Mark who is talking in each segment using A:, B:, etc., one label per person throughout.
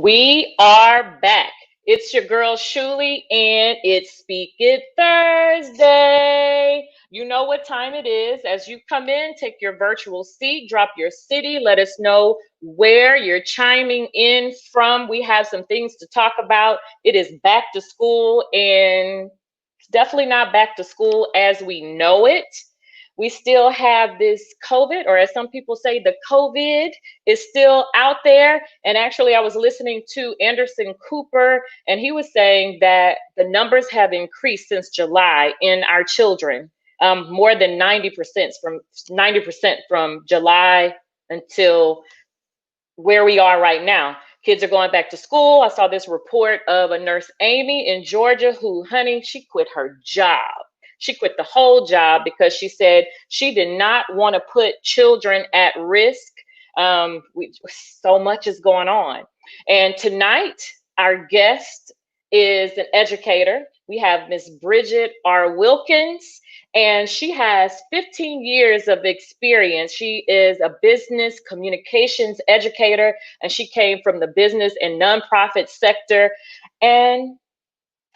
A: We are back. It's your girl Shulie, and it's Speak It Thursday. You know what time it is. As you come in, take your virtual seat, drop your city, let us know where you're chiming in from. We have some things to talk about. It is back to school, and it's definitely not back to school as we know it. We still have this COVID, or as some people say, the COVID is still out there. And actually, I was listening to Anderson Cooper, and he was saying that the numbers have increased since July in our children, more than 90% from July until where we are right now. Kids are going back to school. I saw this report of a nurse, Amy, in Georgia, who, honey, she quit her job. She quit the whole job because she said she did not want to put children at risk. So much is going on. And tonight, our guest is an educator. We have Miss Bridgette R. Wilkins, and she has 15 years of experience. She is a business communications educator, and she came from the business and nonprofit sector. And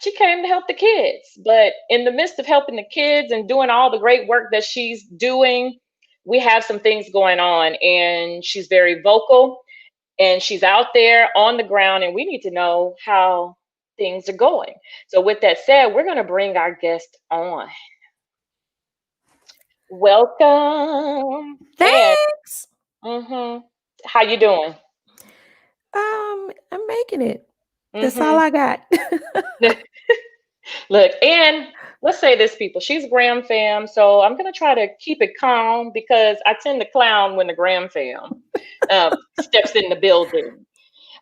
A: she came to help the kids. But in the midst of helping the kids and doing all the great work that she's doing, we have some things going on. And she's very vocal, and she's out there on the ground, and we need to know how things are going. So with that said, we're going to bring our guest on. Welcome. And
B: Thanks.
A: how you doing?
B: I'm making it. That's all
A: hmm
B: I got.
A: Look, and let's say this, people. She's Graham fam, so I'm gonna try to keep it calm because I tend to clown when the Graham fam steps in the building.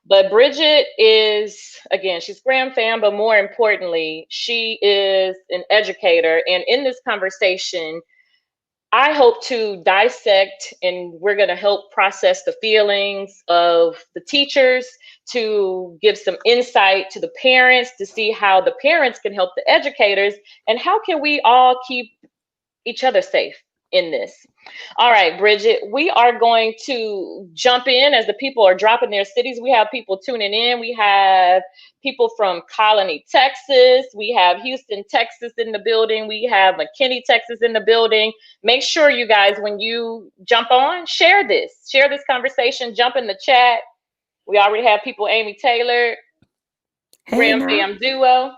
A: But Bridgette is, again, she's Graham fam, but more importantly, she is an educator. And in this conversation, I hope to dissect, and we're going to help process the feelings of the teachers, to give some insight to the parents, to see how the parents can help the educators, and how can we all keep each other safe in this. All right, Bridgette, we are going to jump in as the people are dropping their cities. We have people tuning in. We have people from Colony, Texas. We have Houston, Texas in the building. We have McKinney, Texas in the building. Make sure you guys, when you jump on, share this conversation, jump in the chat. We already have people, Amy Taylor,
B: Hey
A: Graham
B: now.
A: Fam Duo.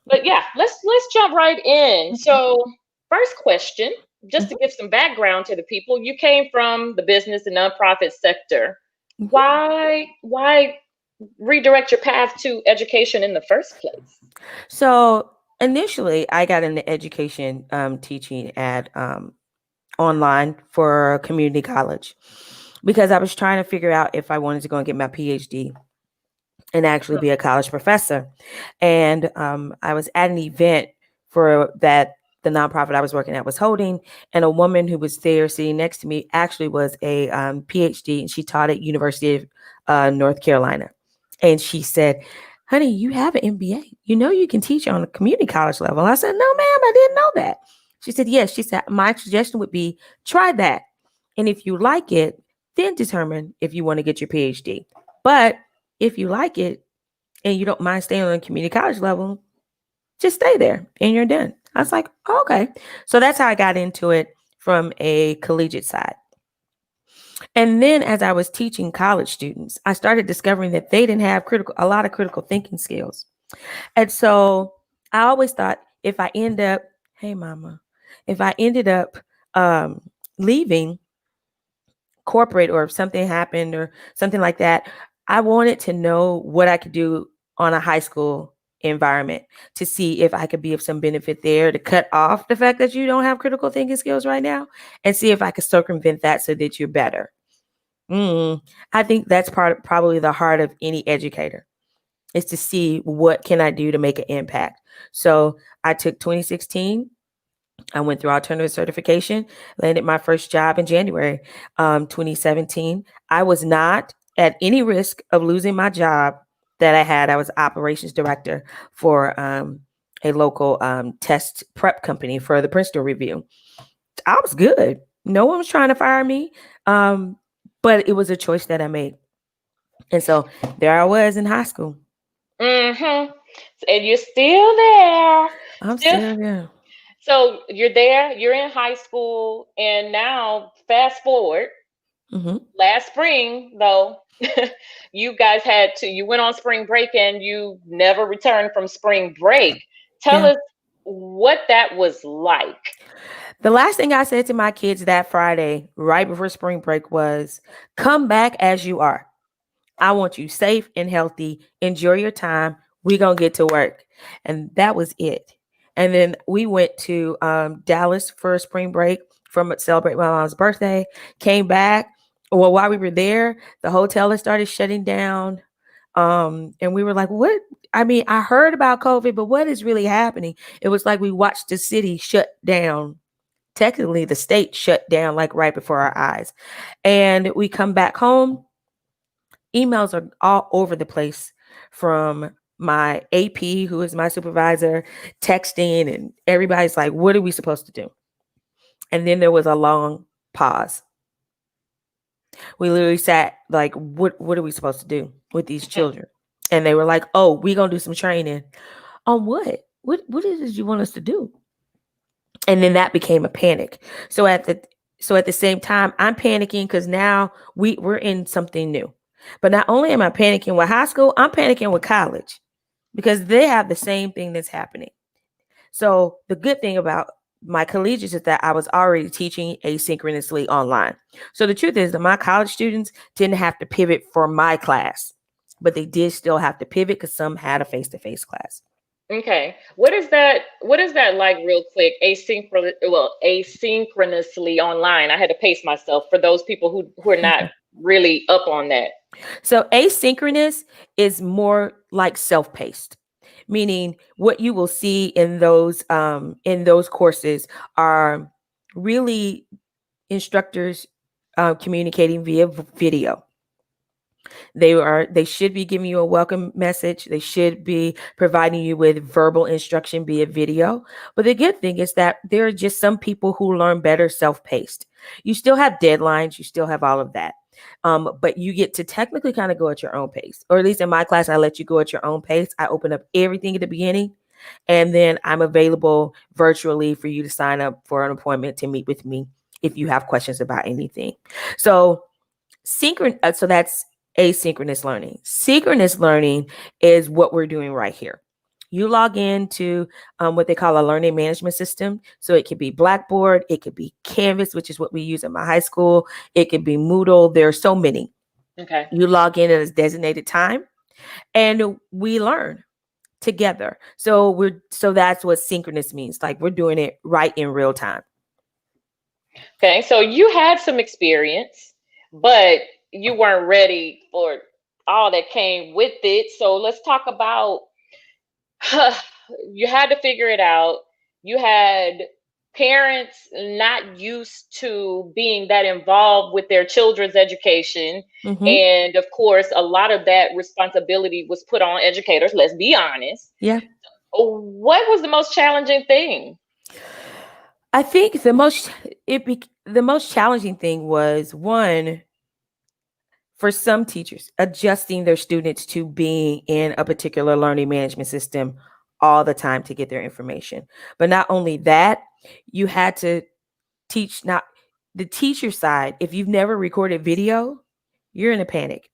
A: But yeah, let's jump right in. So, first question, just to
B: Mhm,
A: give some background to the people, you came from the business and nonprofit sector.
B: mhm.
A: Why redirect your path to education in the first place?
B: So initially, I got into education teaching at online for a community college because I was trying to figure out if I wanted to go and get my PhD and actually be a college professor. And I was at an event for that the nonprofit I was working at was holding, and a woman who was there sitting next to me actually was a PhD, and she taught at University of North Carolina. And she said, "Honey, you have an MBA. You know you can teach on a community college level." I said, "No, ma'am, I didn't know that." She said, "Yes." She said, "My suggestion would be try that, and if you like it, then determine if you want to get your PhD. But if you like it and you don't mind staying on a community college level, just stay there and you're done." I was like, oh, okay. So that's how I got into it from a collegiate side. And then as I was teaching college students, I started discovering that they didn't have a lot of critical thinking skills. And so I always thought if I end up, hey mama, if I ended up um, leaving corporate, or if something happened or something like that, I wanted to know what I could do on a high school environment to see if I could be of some benefit there to cut off the fact that you don't have critical thinking skills right now, and see if I could circumvent that so that you're better. I think that's probably the heart of any educator, is to see what can I do to make an impact. So I took 2016. I went through alternative certification, landed my first job in January 2017. I was not at any risk of losing my job that I had. I was operations director for a local test prep company for the Princeton Review. I was good. No one was trying to fire me, but it was a choice that I made. And so there I was in high school.
A: Mm-hmm. And you're still there.
B: I'm
A: Still.
B: still there.
A: So you're there, you're in high school, and now fast forward,
B: Hmm.
A: last spring though, you guys you went on spring break and you never returned from spring break. Tell
B: Yeah.
A: us what that was like.
B: The last thing I said to my kids that Friday, right before spring break, was come back as you are. I want you safe and healthy. Enjoy your time. We gonna get to work. And that was it. And then we went to Dallas for a spring break from celebrate my mom's birthday. Came back. Well, while we were there, the hotel had started shutting down. And we were like, what? I mean, I heard about COVID, but what is really happening? It was like we watched the city shut down. Technically, the state shut down like right before our eyes. And we come back home, emails are all over the place from my AP, who is my supervisor, texting, and everybody's like, what are we supposed to do? And then there was a long pause. We literally sat like, what are we supposed to do with these children? And they were like, oh, we gonna do some training. On what? What is it you want us to do? And then that became a panic. So at the same time, I'm panicking because now we're in something new. But not only am I panicking with high school, I'm panicking with college because they have the same thing that's happening. So the good thing about my collegiate is that I was already teaching asynchronously online. So the truth is that my college students didn't have to pivot for my class, but they did still have to pivot because some had a face-to-face class.
A: Okay. What is that like real quick? Asynchronously online. I had to pace myself for those people who are not really up on that.
B: So asynchronous is more like self-paced, meaning what you will see in those courses are really instructors communicating via video. They should be giving you a welcome message. They should be providing you with verbal instruction via video. But the good thing is that there are just some people who learn better self-paced. You still have deadlines, you still have all of that. But you get to technically kind of go at your own pace. Or at least in my class, I let you go at your own pace. I open up everything at the beginning, and then I'm available virtually for you to sign up for an appointment to meet with me if you have questions about anything. So so that's asynchronous learning. Synchronous learning is what we're doing right here. You log into what they call a learning management system. So it could be Blackboard, it could be Canvas, which is what we use at my high school. It could be Moodle. There are so many.
A: Okay.
B: You log in at a designated time, and we learn together. So that's what synchronous means. Like we're doing it right in real time.
A: Okay. So you had some experience, but you weren't ready for all that came with it. So let's talk about you had to figure it out. You had parents not used to being that involved with their children's education.
B: Hmm.
A: And of course, a lot of that responsibility was put on educators, let's be honest.
B: Yeah.
A: What was the most challenging thing?
B: I think the most challenging thing was one, for some teachers, adjusting their students to being in a particular learning management system all the time to get their information. But not only that, you had to teach not the teacher side. If you've never recorded video, you're in a panic.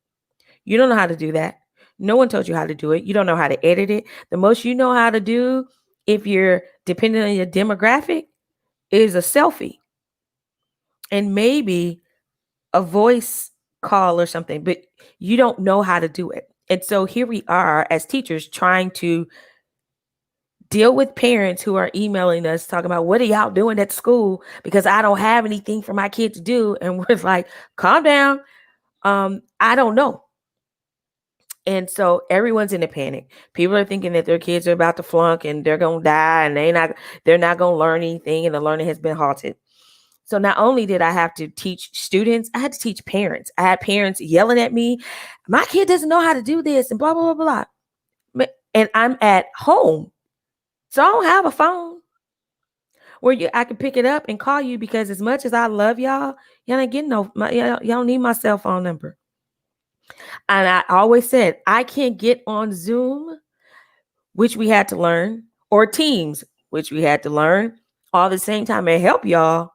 B: You don't know how to do that. No one told you how to do it. You don't know how to edit it. The most you know how to do, if you're dependent on your demographic, is a selfie and maybe a voice call or something, but you don't know how to do it. And so here we are as teachers trying to deal with parents who are emailing us talking about what are y'all doing at school because I don't have anything for my kid to do. And we're like, calm down. I don't know. And so everyone's in a panic. People are thinking that their kids are about to flunk and they're gonna die and they're not gonna learn anything and the learning has been halted. So not only did I have to teach students, I had to teach parents. I had parents yelling at me, my kid doesn't know how to do this and blah, blah, blah, blah. And I'm at home. So I don't have a phone where I can pick it up and call you because as much as I love y'all, y'all ain't getting y'all don't need my cell phone number. And I always said, I can't get on Zoom, which we had to learn, or Teams, which we had to learn all the same time and help y'all.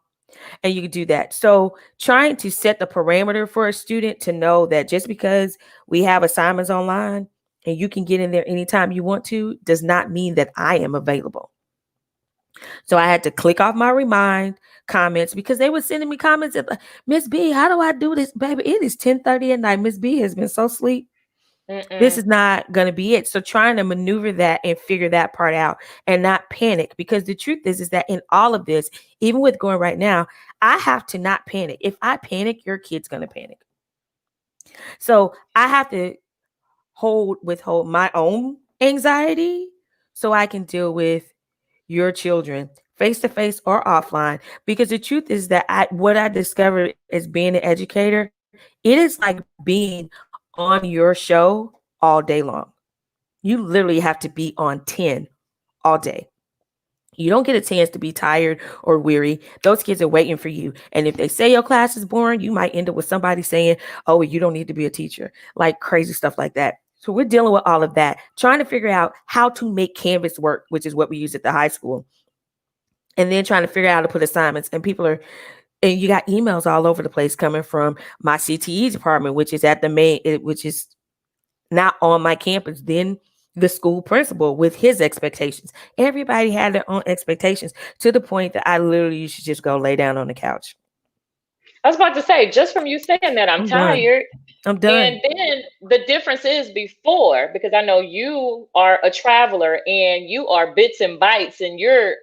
B: And you can do that. So trying to set the parameter for a student to know that just because we have assignments online and you can get in there anytime you want to does not mean that I am available. So I had to click off my remind comments because they were sending me comments of Miss B, how do I do this? Baby, it is 10:30 at night. Miss B has been so asleep. This
A: Mm-mm.
B: is not going to be it. So trying to maneuver that and figure that part out and not panic, because the truth is that in all of this, even with going right now, I have to not panic. If I panic, your kid's going to panic. So I have to withhold my own anxiety so I can deal with your children face to face or offline. Because the truth is that what I discovered as being an educator, it is like being on your show all day long. You literally have to be on 10 all day. You don't get a chance to be tired or weary. Those kids are waiting for you. And if they say your class is boring, you might end up with somebody saying, oh, well, you don't need to be a teacher, like crazy stuff like that. So we're dealing with all of that, trying to figure out how to make Canvas work, which is what we use at the high school. And then trying to figure out how to put assignments. And and you got emails all over the place coming from my CTE department, which is at the which is not on my campus, then the school principal with his expectations. Everybody had their own expectations to the point that I literally used to just go lay down on the couch.
A: I was about to say, just from you saying that, I'm
B: I'm done.
A: tired.
B: I'm
A: And
B: done.
A: then the difference is before, because I know you are a traveler and you are bits and bytes and you're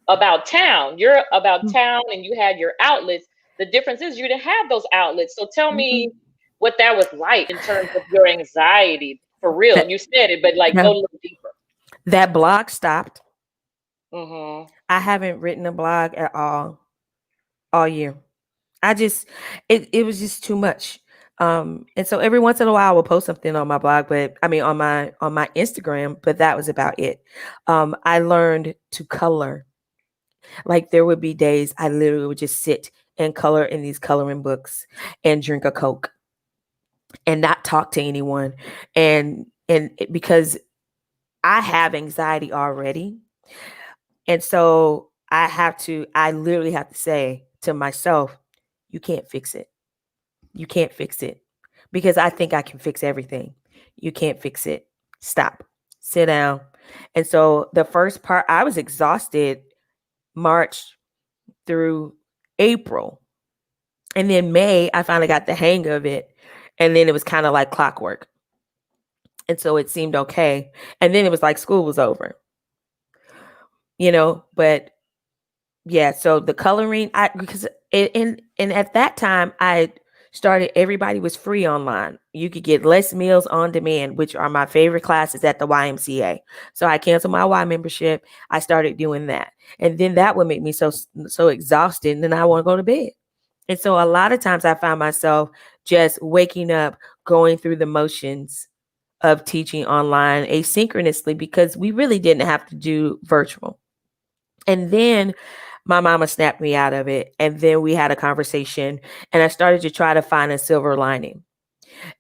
A: about town. You're about town and you had your outlets. The difference is you didn't have those outlets. So tell me
B: Mhm.
A: what that was like in terms of your anxiety for real.
B: That
A: You said it, but like go
B: yeah,
A: a little deeper.
B: that blog stopped.
A: Mm-hmm.
B: I haven't written a blog at all year. I just it was just too much. And so every once in a while I will post something on my blog, but I mean on my Instagram, but that was about it. I learned to color. Like there would be days I literally would just sit and color in these coloring books and drink a Coke and not talk to anyone. Because I have anxiety already. And so I literally have to say to myself, you can't fix it. You can't fix it because I think I can fix everything. You can't fix it. Stop. Sit down. And so the first part, I was exhausted March through April. And then May, I finally got the hang of it. And then it was kind of like clockwork. And so it seemed okay. And then it was like school was over, but yeah, so the coloring, because and at that time I started, everybody was free online. You could get Les Meals on demand, which are my favorite classes at the YMCA. So I canceled my Y membership. I started doing that. And then that would make me so exhausted and then I want to go to bed. And so a lot of times I find myself just waking up, going through the motions of teaching online asynchronously because we really didn't have to do virtual. And then my mama snapped me out of it. And then we had a conversation and I started to try to find a silver lining.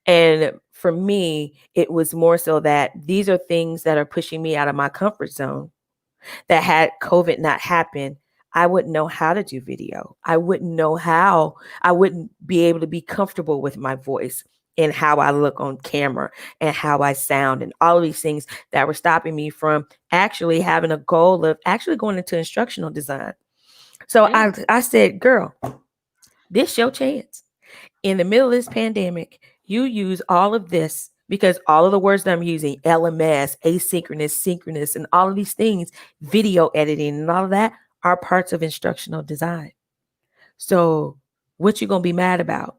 B: And for me, it was more so that these are things that are pushing me out of my comfort zone. That had COVID not happened, I wouldn't know how to do video. I wouldn't know how, I wouldn't be able to be comfortable with my voice and how I look on camera and how I sound and all of these things that were stopping me from actually having a goal of actually going into instructional design. So
A: Mm.
B: I said, girl, this your chance. In the middle of this pandemic, you use all of this because all of the words that I'm using, LMS, asynchronous, synchronous, and all of these things, video editing and all of that are parts of instructional design. So what you going to be mad about?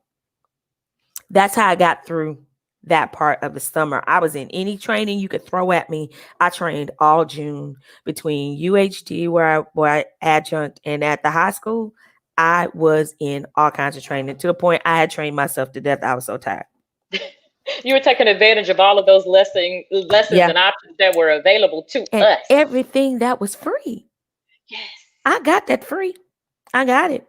B: That's how I got through that part of the summer. I was in any training you could throw at me. I trained all June between UHD where I adjunct and at the high school. I was in all kinds of training to the point I had trained myself to death. I was so tired.
A: You were taking advantage of all of those lessons
B: Yeah.
A: and options that were available to
B: And
A: us.
B: everything that was free.
A: Yes.
B: I got that free. I got it.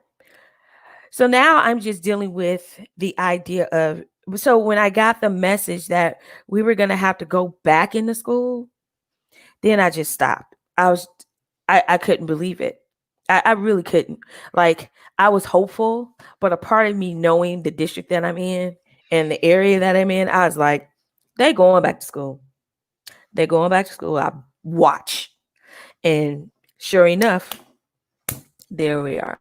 B: So now I'm just dealing with the idea of So when I got the message that we were going to have to go back into school, then I just stopped. I couldn't believe it. I really couldn't. Like, I was hopeful, but a part of me knowing the district that I'm in and the area that I'm in, I was like, they going back to school. They're going back to school. I watch. And sure enough, there we are.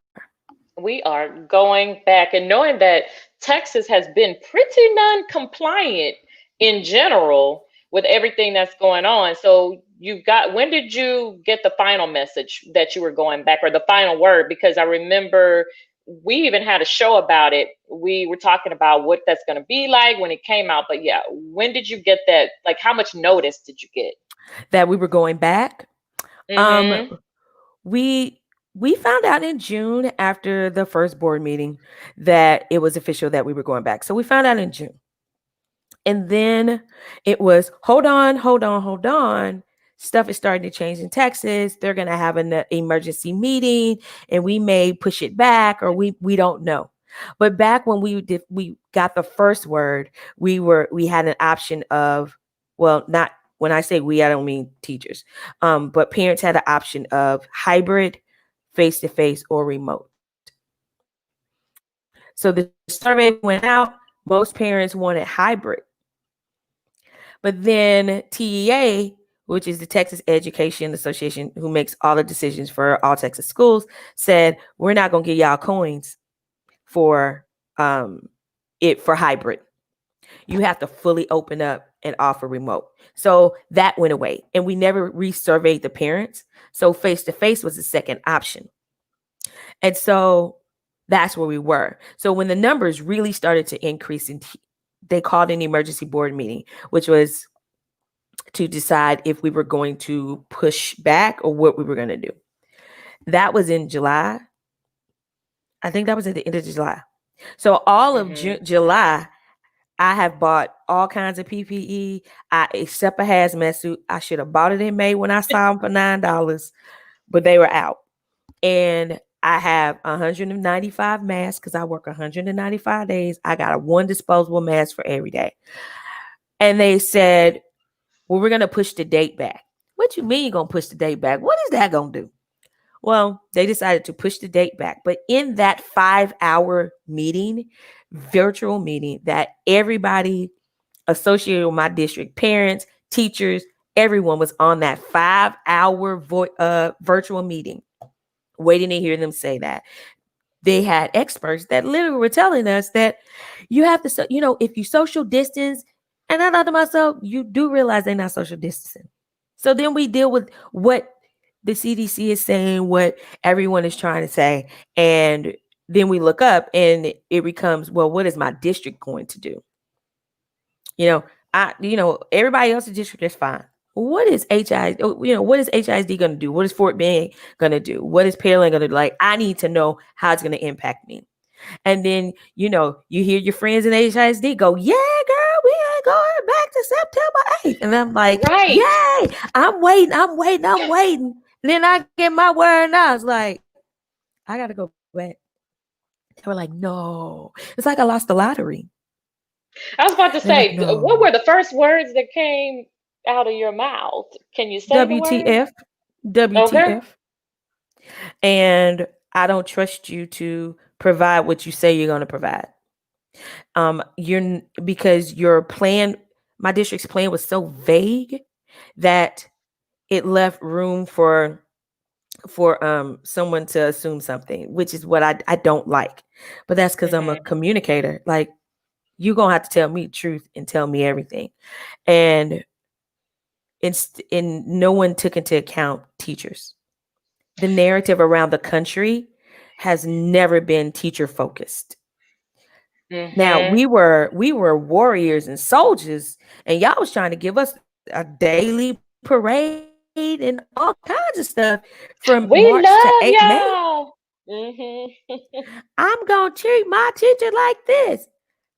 A: We are going back, and knowing that Texas has been pretty non-compliant in general with everything that's going on. So you've got, when did you get the final message that you were going back, or the final word? Because I remember we even had a show about it. We were talking about what that's going to be like when it came out. But yeah, when did you get that? Like, how much notice did you get?
B: That we were going back. Um,
A: Mm-hmm.
B: we we found out in June after the first board meeting that it was official that we were going back. So we found out in June. And then it was, hold on, hold on, hold on. Stuff is starting to change in Texas. They're going to have an emergency meeting and we may push it back, or we don't know. But back when we got the first word, we had an option of, well, not, when I say we, I don't mean teachers. But parents had an option of hybrid, face to face, or remote. So the survey went out. Most parents wanted hybrid. But then TEA, which is the Texas Education Association, who makes all the decisions for all Texas schools, said, we're not going to give y'all coins for it for hybrid. You have to fully open up and offer remote. So that went away. And we never resurveyed the parents. So face-to-face was the second option. And so that's where we were. So when the numbers really started to increase, they called an emergency board meeting, which was to decide if we were going to push back or what we were going to do. That was in July. I think that was at the end of July. So all of July, I have bought all kinds of PPE. Except a hazmat suit. I should have bought it in May when I saw them for $9, but they were out. And I have 195 masks because I work 195 days. I got a one disposable mask for every day. And they said, well, we're going to push the date back. What you mean you're going to push the date back? What is that going to do? Well, they decided to push the date back. But in that 5-hour meeting, virtual meeting, that everybody associated with my district, parents, teachers, everyone was on that 5-hour virtual meeting, waiting to hear them say that. They had experts that literally were telling us that you have to, if you social distance, and I thought to myself, you do realize they're not social distancing. So then we deal with what the CDC is saying, what everyone is trying to say. And then we look up and it becomes, well, what is my district going to do? Everybody else's district is fine. What is what is HISD going to do? What is Fort Bend going to do? What is Pearland going to do? Like, I need to know how it's going to impact me. And then, you hear your friends in HISD go, yeah, girl, we ain't going back to September 8th. And I'm like,
A: Right.
B: yay, I'm waiting. And then I get my word and I was like, I got to go back. They were like, no. It's like I lost the lottery.
A: I was about to
B: They're like,
A: say, what
B: no.
A: were the first words that came out of your mouth? Can you say the word?
B: WTF,
A: Okay.
B: WTF. And I don't trust you to provide what you say you're going to provide. Because your plan, my district's plan was so vague that it left room for someone to assume something, which is what I don't like. But that's because I'm a communicator. Like, you're going to have to tell me the truth and tell me everything. And no one took into account teachers. The narrative around the country has never been teacher focused. Now we were warriors and soldiers, and y'all was trying to give us a daily parade and all kinds of stuff from March to
A: We love
B: May.
A: y'all.
B: I'm gonna treat my teacher like this.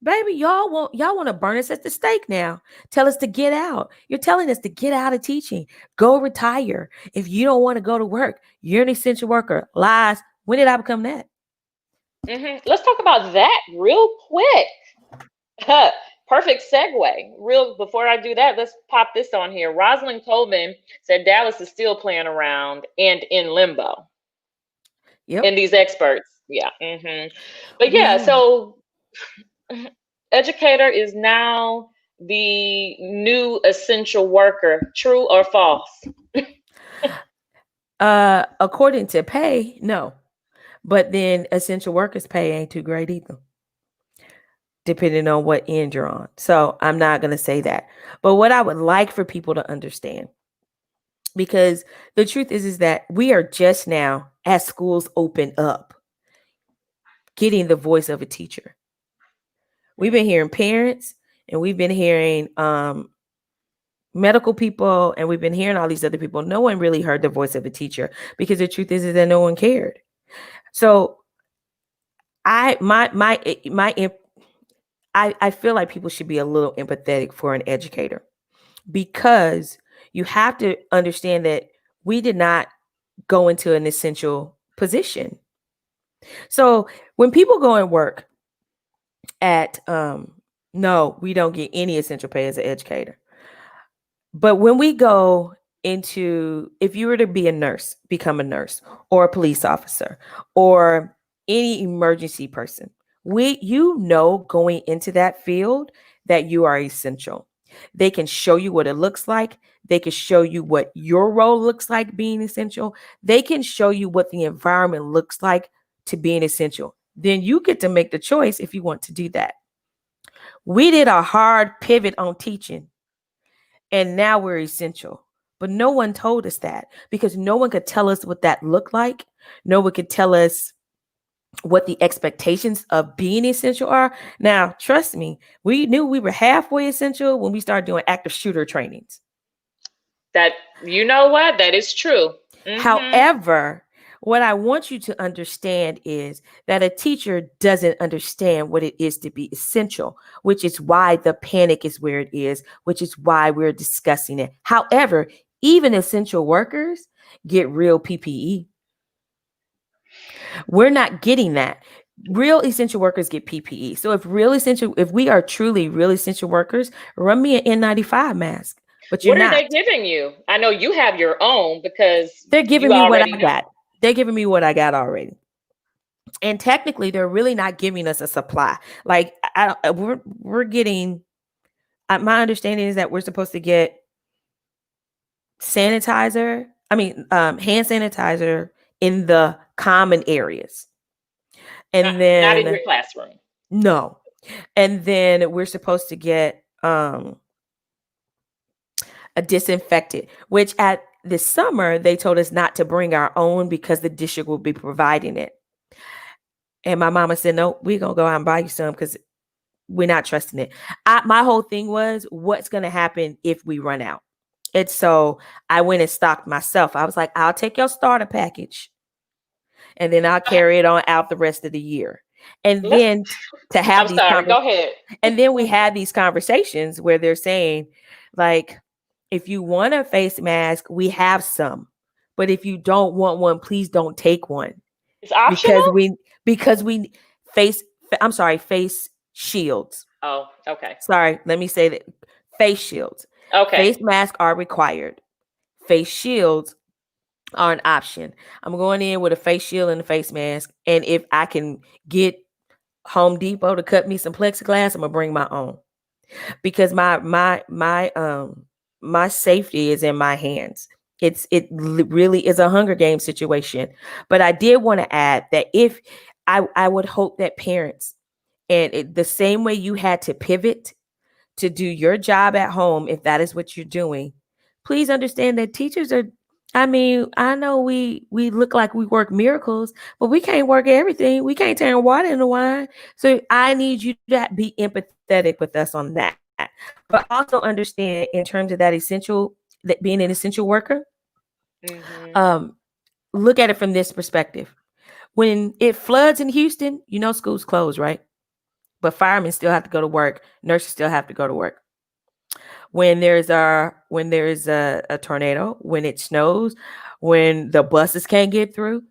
B: Baby, y'all want to burn us at the stake now. Tell us to get out. You're telling us to get out of teaching. Go retire. If you don't want to go to work, you're an essential worker. Lies. When did I become that?
A: Let's talk about that real quick. Perfect segue. Real before I do that, let's pop this on here. Rosalind Coleman said Dallas is still playing around and in limbo. And
B: Yep.
A: these experts, yeah. But yeah,
B: Well,
A: so educator is now the new essential worker. True or false?
B: according to pay, no. But then essential workers pay ain't too great either, depending on what end you're on. So I'm not going to say that. But what I would like for people to understand, because the truth is that we are just now, as schools open up, getting the voice of a teacher. We've been hearing parents, and we've been hearing medical people, and we've been hearing all these other people. No one really heard the voice of a teacher, because the truth is that no one cared. So I my I feel like people should be a little empathetic for an educator, because you have to understand that we did not go into an essential position. So when people go and work at no, we don't get any essential pay as an educator. But when we go into, if you were to be a nurse, become a nurse, or a police officer, or any emergency person, going into that field that you are essential. They can show you what it looks like. They can show you what your role looks like being essential. They can show you what the environment looks like to being essential. Then you get to make the choice if you want to do that. We did a hard pivot on teaching, and now we're essential. But no one told us that, because no one could tell us what that looked like. No one could tell us what the expectations of being essential are. Now, trust me, we knew we were halfway essential when we started doing active shooter trainings.
A: That, you know what? That is true.
B: However, what I want you to understand is that a teacher doesn't understand what it is to be essential, which is why the panic is where it is, which is why we're discussing it. However, even essential workers get real PPE. We're not getting that. Real essential workers get PPE. So if we are truly real essential workers, run me an N95 mask, but you're
A: What are
B: not.
A: they giving you? I know you have your own because
B: They're
A: you
B: giving me what
A: already
B: I
A: know.
B: got. They're giving me what I got already. And technically, they're really not giving us a supply. Like we're getting. My understanding is that we're supposed to get sanitizer. I mean, hand sanitizer in the common areas,
A: Not
B: and
A: not in your
B: then
A: classroom.
B: no, and then we're supposed to get a disinfectant, which at this summer they told us not to bring our own because the district will be providing it. And my mama said, no, we're going to go out and buy you some because we're not trusting it. My whole thing was, what's going to happen if we run out? And so I went and stocked myself. I was like, I'll take your starter package and then I'll carry it on out the rest of the year. And
A: Let's.
B: then to have
A: I'm
B: these
A: sorry. Go ahead.
B: and then we had these conversations where they're saying, like, if you want a face mask, we have some. But if you don't want one, please don't take one.
A: It's optional.
B: Because we face I'm sorry, face shields.
A: Oh, okay.
B: Sorry, let me say that. Face shields.
A: Okay.
B: Face masks are required. Face shields are an option. I'm going in with a face shield and a face mask. And if I can get Home Depot to cut me some plexiglass, I'm gonna bring my own. Because my safety is in my hands. Really is a Hunger Games situation. But I did want to add that if I would hope that parents, and the same way you had to pivot to do your job at home, if that is what you're doing, please understand that teachers are, I mean, I know we look like we work miracles, but we can't work everything. We can't turn water into wine. So I need you to be empathetic with us on that. But also understand, in terms of that being an essential worker,
A: Mm-hmm.
B: um, look at it from this perspective. When it floods in Houston, schools close, right? But firemen still have to go to work. Nurses still have to go to work. When there's a tornado, when it snows, when the buses can't get through,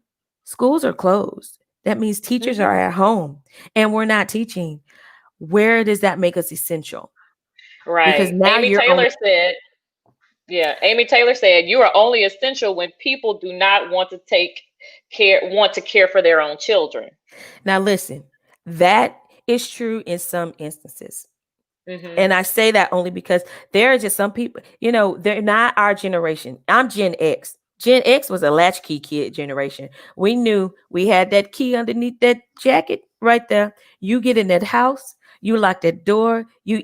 B: schools are closed. That means teachers
A: Mm-hmm.
B: are at home, and we're not teaching. where does that make us essential? Because
A: Right.
B: now
A: Amy
B: you're only
A: Taylor said, yeah, Amy Taylor said, you are only essential when people do not want to care for their own children.
B: now listen, that is true in some instances.
A: Hmm.
B: And I say that only because there are just some people, they're not our generation. I'm Gen X. Gen X was a latchkey kid generation. We knew we had that key underneath that jacket right there. You get in that house, you lock that door, you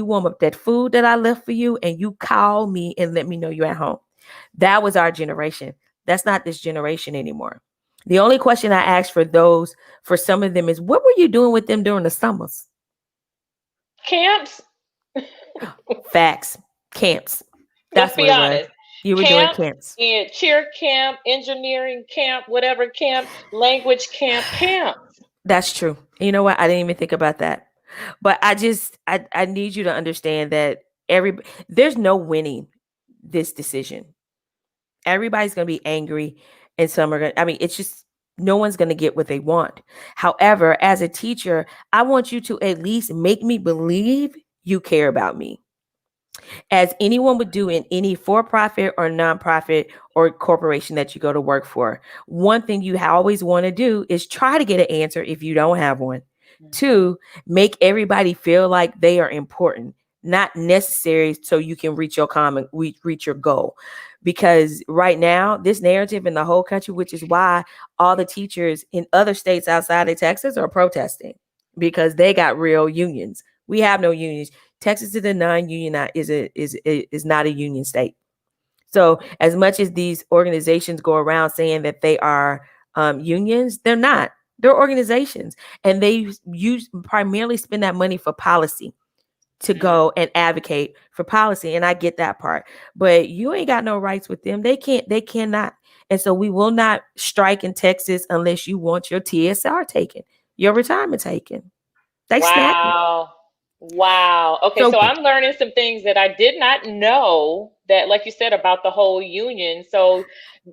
B: warm up that food that I left for you, and you call me and let me know you're at home. That was our generation. That's not this generation anymore. The only question I ask for some of them is, what were you doing with them during the summers?
A: Camps,
B: Facts. Camps.
A: let's
B: That's what
A: be
B: it was.
A: honest.
B: You were doing
A: Camps
B: camps.
A: and cheer camp, engineering camp, whatever camp, language camp, camps.
B: That's true. You know what? I didn't even think about that. But I need you to understand that there's no winning this decision. Everybody's gonna be angry, and some are gonna, it's just no one's gonna get what they want. However, as a teacher, I want you to at least make me believe you care about me, as anyone would do in any for-profit or nonprofit or corporation that you go to work for. One thing you always want to do is try to get an answer if you don't have one.
A: Mhm.
B: Two, make everybody feel like they are important, not necessary so you can reach reach your goal. Because right now, this narrative in the whole country, which is why all the teachers in other states outside of Texas are protesting, because they got real unions. We have no unions. Texas is a non-union, is not a union state. So as much as these organizations go around saying that they are unions, they're not. They're organizations, and they primarily spend that money for policy, to
A: Mm.
B: go and advocate for policy. And I get that part, but you ain't got no rights with them. They cannot. And so we will not strike in Texas unless you want your TSR taken, your retirement taken. They snatch it.
A: Wow. Wow. Okay,
B: So
A: so I'm learning some things that I did not know that, like you said, about the whole union. So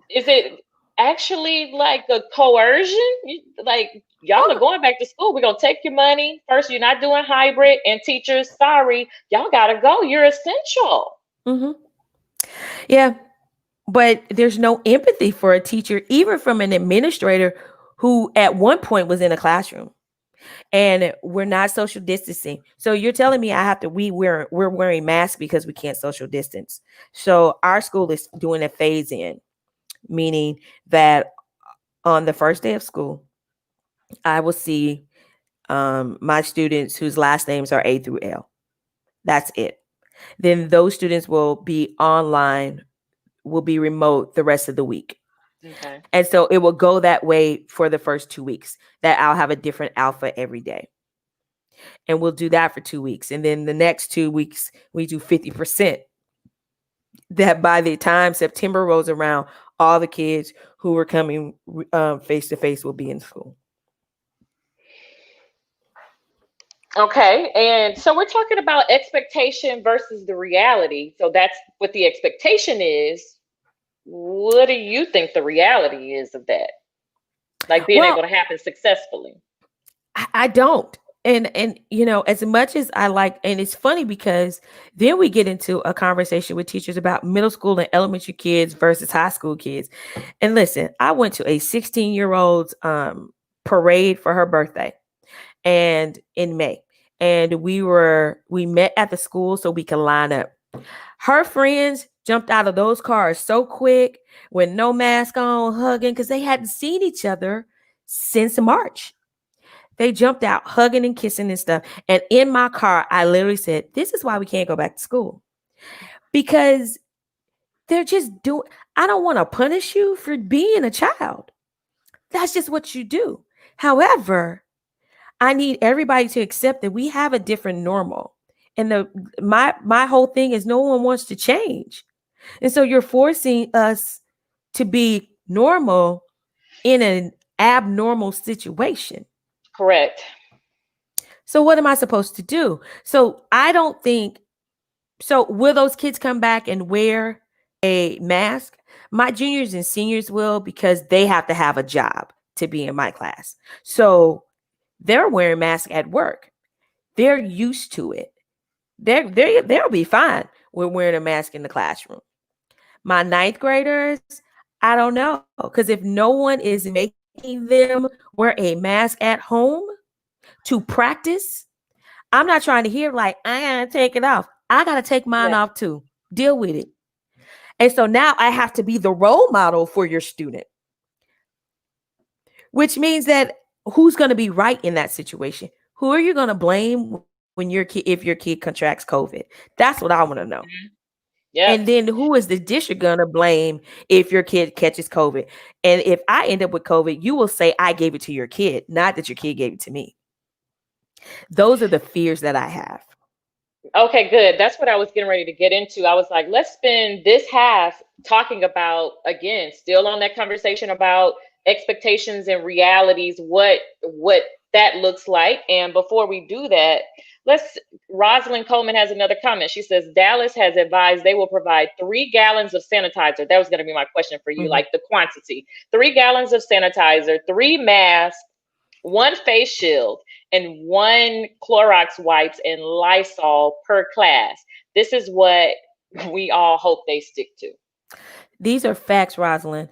A: is it actually like a coercion? Like, y'all are
B: oh,
A: going back to school. We're gonna take your money. First, you're not doing hybrid, and teachers, sorry, y'all gotta go. You're essential.
B: mhm. Yeah, but there's no empathy for a teacher, even from an administrator who at one point was in a classroom. And we're not social distancing. So you're telling me I have to we're wearing masks because we can't social distance. So our school is doing a phase in, meaning that on the first day of school, I will see my students whose last names are A through L. That's it. Then those students will be online, will be remote the rest of the week.
A: Okay.
B: And so it will go that way for the first 2 weeks, that I'll have a different alpha every day. And we'll do that for 2 weeks. And then the next 2 weeks, we do 50%. That by the time September rolls around, all the kids who were coming face to face will be in school.
A: Okay, and so we're talking about expectation versus the reality. So that's what the expectation is. What do you think the reality is of that? Like being
B: Well,
A: able to happen successfully.
B: I don't. And as much as I like, and it's funny because then we get into a conversation with teachers about middle school and elementary kids versus high school kids. And listen, I went to a 16-year-old's parade for her birthday, and in May. And we met at the school so we could line up. Her friends jumped out of those cars so quick with no mask on, hugging, because they hadn't seen each other since March. They jumped out hugging and kissing and stuff. And in my car, I literally said, this is why we can't go back to school. Because they're just doing, I don't want to punish you for being a child. That's just what you do. However, I need everybody to accept that we have a different normal. And my whole thing is no one wants to change. And so you're forcing us to be normal in an abnormal situation.
A: Correct.
B: So what am I supposed to do? So I don't think, so will those kids come back and wear a mask? My juniors and seniors will, because they have to have a job to be in my class. So they're wearing masks at work. They're used to it. They'll be fine with wearing a mask in the classroom. My ninth graders, I don't know. Because if no one is making them wear a mask at home to practice, I'm not trying to hear like, I gotta take it off. I gotta take mine
A: Yeah.
B: off too. Deal with it. And so now I have to be the role model for your student, which means that who's going to be right in that situation? Who are you going to blame when if your kid contracts COVID? That's what I want to know. And
A: Yep.
B: then who is the district going to blame if your kid catches COVID? And if I end up with COVID, you will say I gave it to your kid, not that your kid gave it to me. Those are the fears that I have.
A: Okay, good. That's what I was getting ready to get into. I was like, let's spend this half talking about, again, still on that conversation about expectations and realities, what that looks like. And before we do that, let's Rosalind Coleman has another comment. She says Dallas has advised they will provide 3 gallons of sanitizer. That was going to be my question for you,
B: Mhm.
A: like the quantity. 3 gallons of sanitizer, 3 masks, 1 face shield, and 1 Clorox wipes and Lysol per class. This is what we all hope they stick to.
B: These are facts, Rosalind.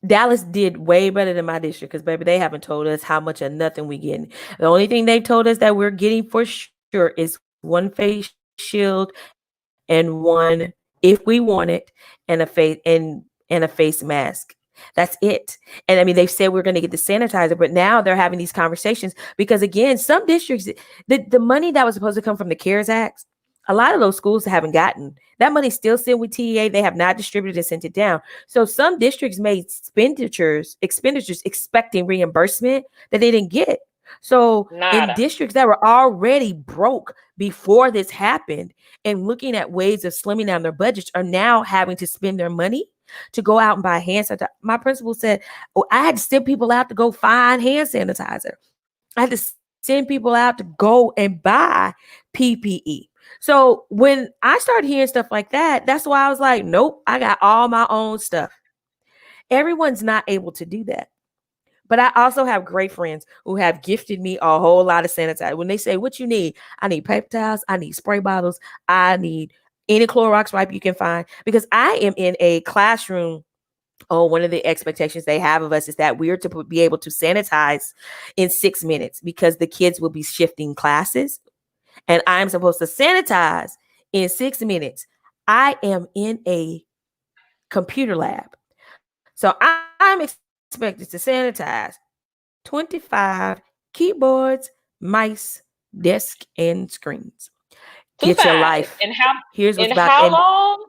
B: Dallas did way better than my district because, baby, they haven't told us how much of nothing we getting. The only thing they've told us that we're getting for sure is 1 face shield and one, if we want it, and a face mask. That's it. And I mean, they've said we're going to get the sanitizer, but now they're having these conversations because, again, some districts, the money that was supposed to come from the CARES Act, a lot of those schools haven't gotten that money. Still sitting with TEA. They have not distributed and sent it down. So some districts made expenditures expecting reimbursement that they didn't get. So in
A: Nada.
B: districts that were already broke before this happened and looking at ways of slimming down their budgets are now having to spend their money to go out and buy hand sanitizer. My principal said, "Oh, I had to send people out to go find hand sanitizer. I had to send people out to go and buy PPE." So when I started hearing stuff like that, that's why I was like, nope, I got all my own stuff. Everyone's not able to do that. But I also have great friends who have gifted me a whole lot of sanitizer. When they say, what you need? I need paper towels. I need spray bottles. I need any Clorox wipe you can find because I am in a classroom. Oh, one of the expectations they have of us is that we're to be able to sanitize in 6 minutes because the kids will be shifting classes and I'm supposed to sanitize in 6 minutes. I am in a computer lab. So I'm expected to sanitize 25 keyboards, mice, desk, and screens.
A: Too
B: Get your
A: fast.
B: life.
A: And how
B: Here's what's
A: and
B: about
A: how
B: and
A: long?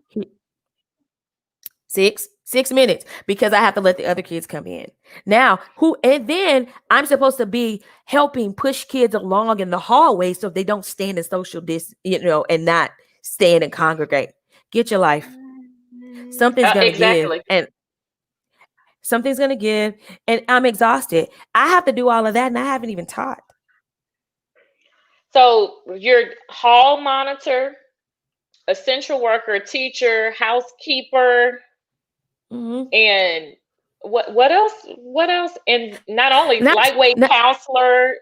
B: 6 minutes because I have to let the other kids come in. Now, who and then I'm supposed to be helping push kids along in the hallway so they don't stand in social and not stand and congregate. Get your life. Something's gonna give,
A: Exactly.
B: and something's gonna give, and I'm exhausted. I have to do all of that, and I haven't even taught.
A: So your hall monitor, essential worker, teacher, housekeeper,
B: Mm-hmm.
A: and what else? What else? And not only
B: Not,
A: lightweight
B: not
A: counselor.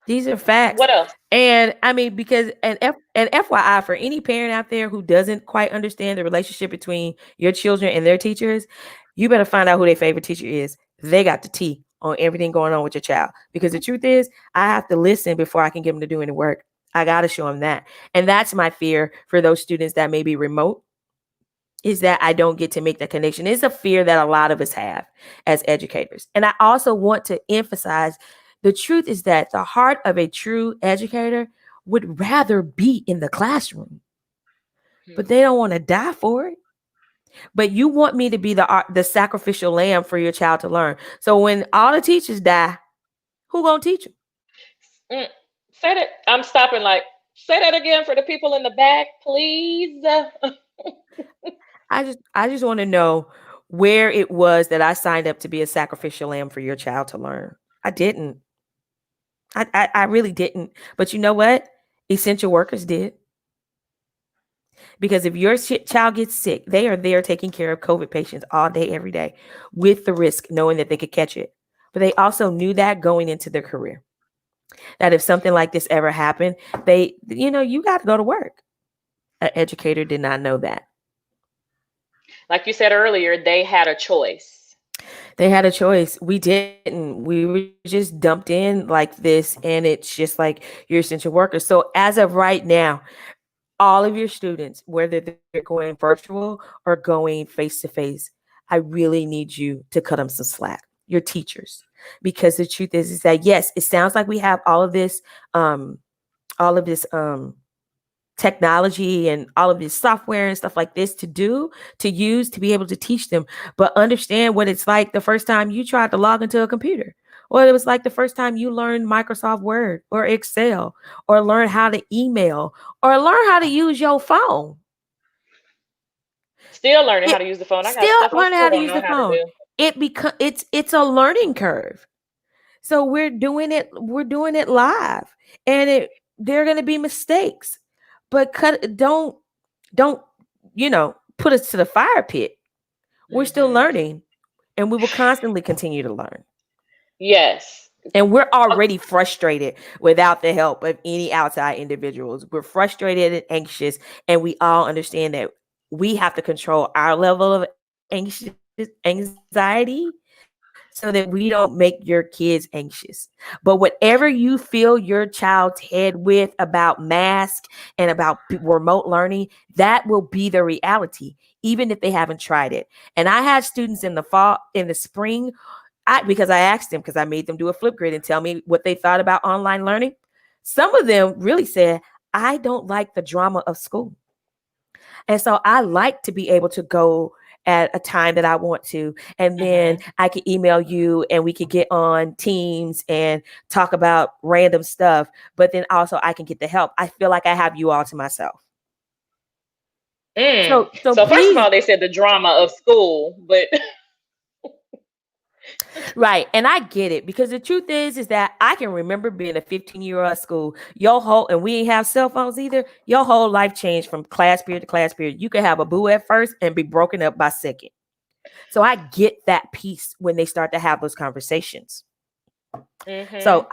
B: These are facts.
A: What else?
B: And I mean, because and FYI for any parent out there who doesn't quite understand the relationship between your children and their teachers, you better find out who their favorite teacher is. They got the tea on everything going on with your child. Because the truth is, I have to listen before I can get them to do any work. I got to show them that. And that's my fear for those students that may be remote is that I don't get to make that connection. It's a fear that a lot of us have as educators. And I also want to emphasize the truth is that the heart of a true educator would rather be in the classroom, but
A: Hmm.
B: they don't want to die for it. But you want me to be the sacrificial lamb for your child to learn. So when all the teachers die, who gonna teach them?
A: Mm. Say that. I'm stopping. Like, say that again for the people in the back, please.
B: I just want to know where it was that I signed up to be a sacrificial lamb for your child to learn. I didn't. I really didn't. But you know what? Essential workers did. Because if your child gets sick, they are there taking care of COVID patients all day, every day, with the risk, knowing that they could catch it. But they also knew that going into their career. that if something like this ever happened, you got to go to work. An educator did not know that.
A: Like you said earlier, they had a choice.
B: They had a choice. We didn't. We were just dumped in like this, and it's just like you're essential workers. So as of right now, all of your students, whether they're going virtual or going face to face, I really need you to cut them some slack. Your teachers, because the truth is that yes, it sounds like we have um, all of this technology and all of this software and stuff like this to use to be able to teach them, but understand what it's like the first time you tried to log into a computer, or it was like the first time you learned Microsoft Word or Excel, or learn how to email, or learn how to use your phone.
A: Still learning how
B: It
A: to use the phone. I got
B: still
A: stuff I
B: learning
A: still
B: how to
A: don't
B: use
A: know
B: the
A: how to
B: phone.
A: do.
B: It's a learning curve. So we're doing it live, and there are going to be mistakes, but don't put us to the fire pit. We're still
A: Hmm.
B: learning, and we will constantly continue to learn.
A: Yes.
B: And we're already frustrated without the help of any outside individuals. We're frustrated and anxious, and we all understand that we have to control our level of anxiety so that we don't make your kids anxious. But whatever you fill your child's head with about mask and about remote learning, that will be the reality, even if they haven't tried it. And I had students in the fall, in the spring, because I asked them, because I made them do a flip grid and tell me what they thought about online learning. Some of them really said, I don't like the drama of school. And so I like to be able to go at a time that I want to. And then
A: Hmm.
B: I could email you and we could get on Teams and talk about random stuff. But then also I can get the help. I feel like I have you all to myself.
A: Mm.
B: So
A: So first of
B: please.
A: all, they said the drama of school, but
B: Right. And I get it, because the truth is that I can remember being a 15-year-old at school. And we ain't have cell phones either. Your whole life changed from class period to class period. You could have a boo at first and be broken up by second. So I get that piece when they start to have those conversations.
A: hmm.
B: So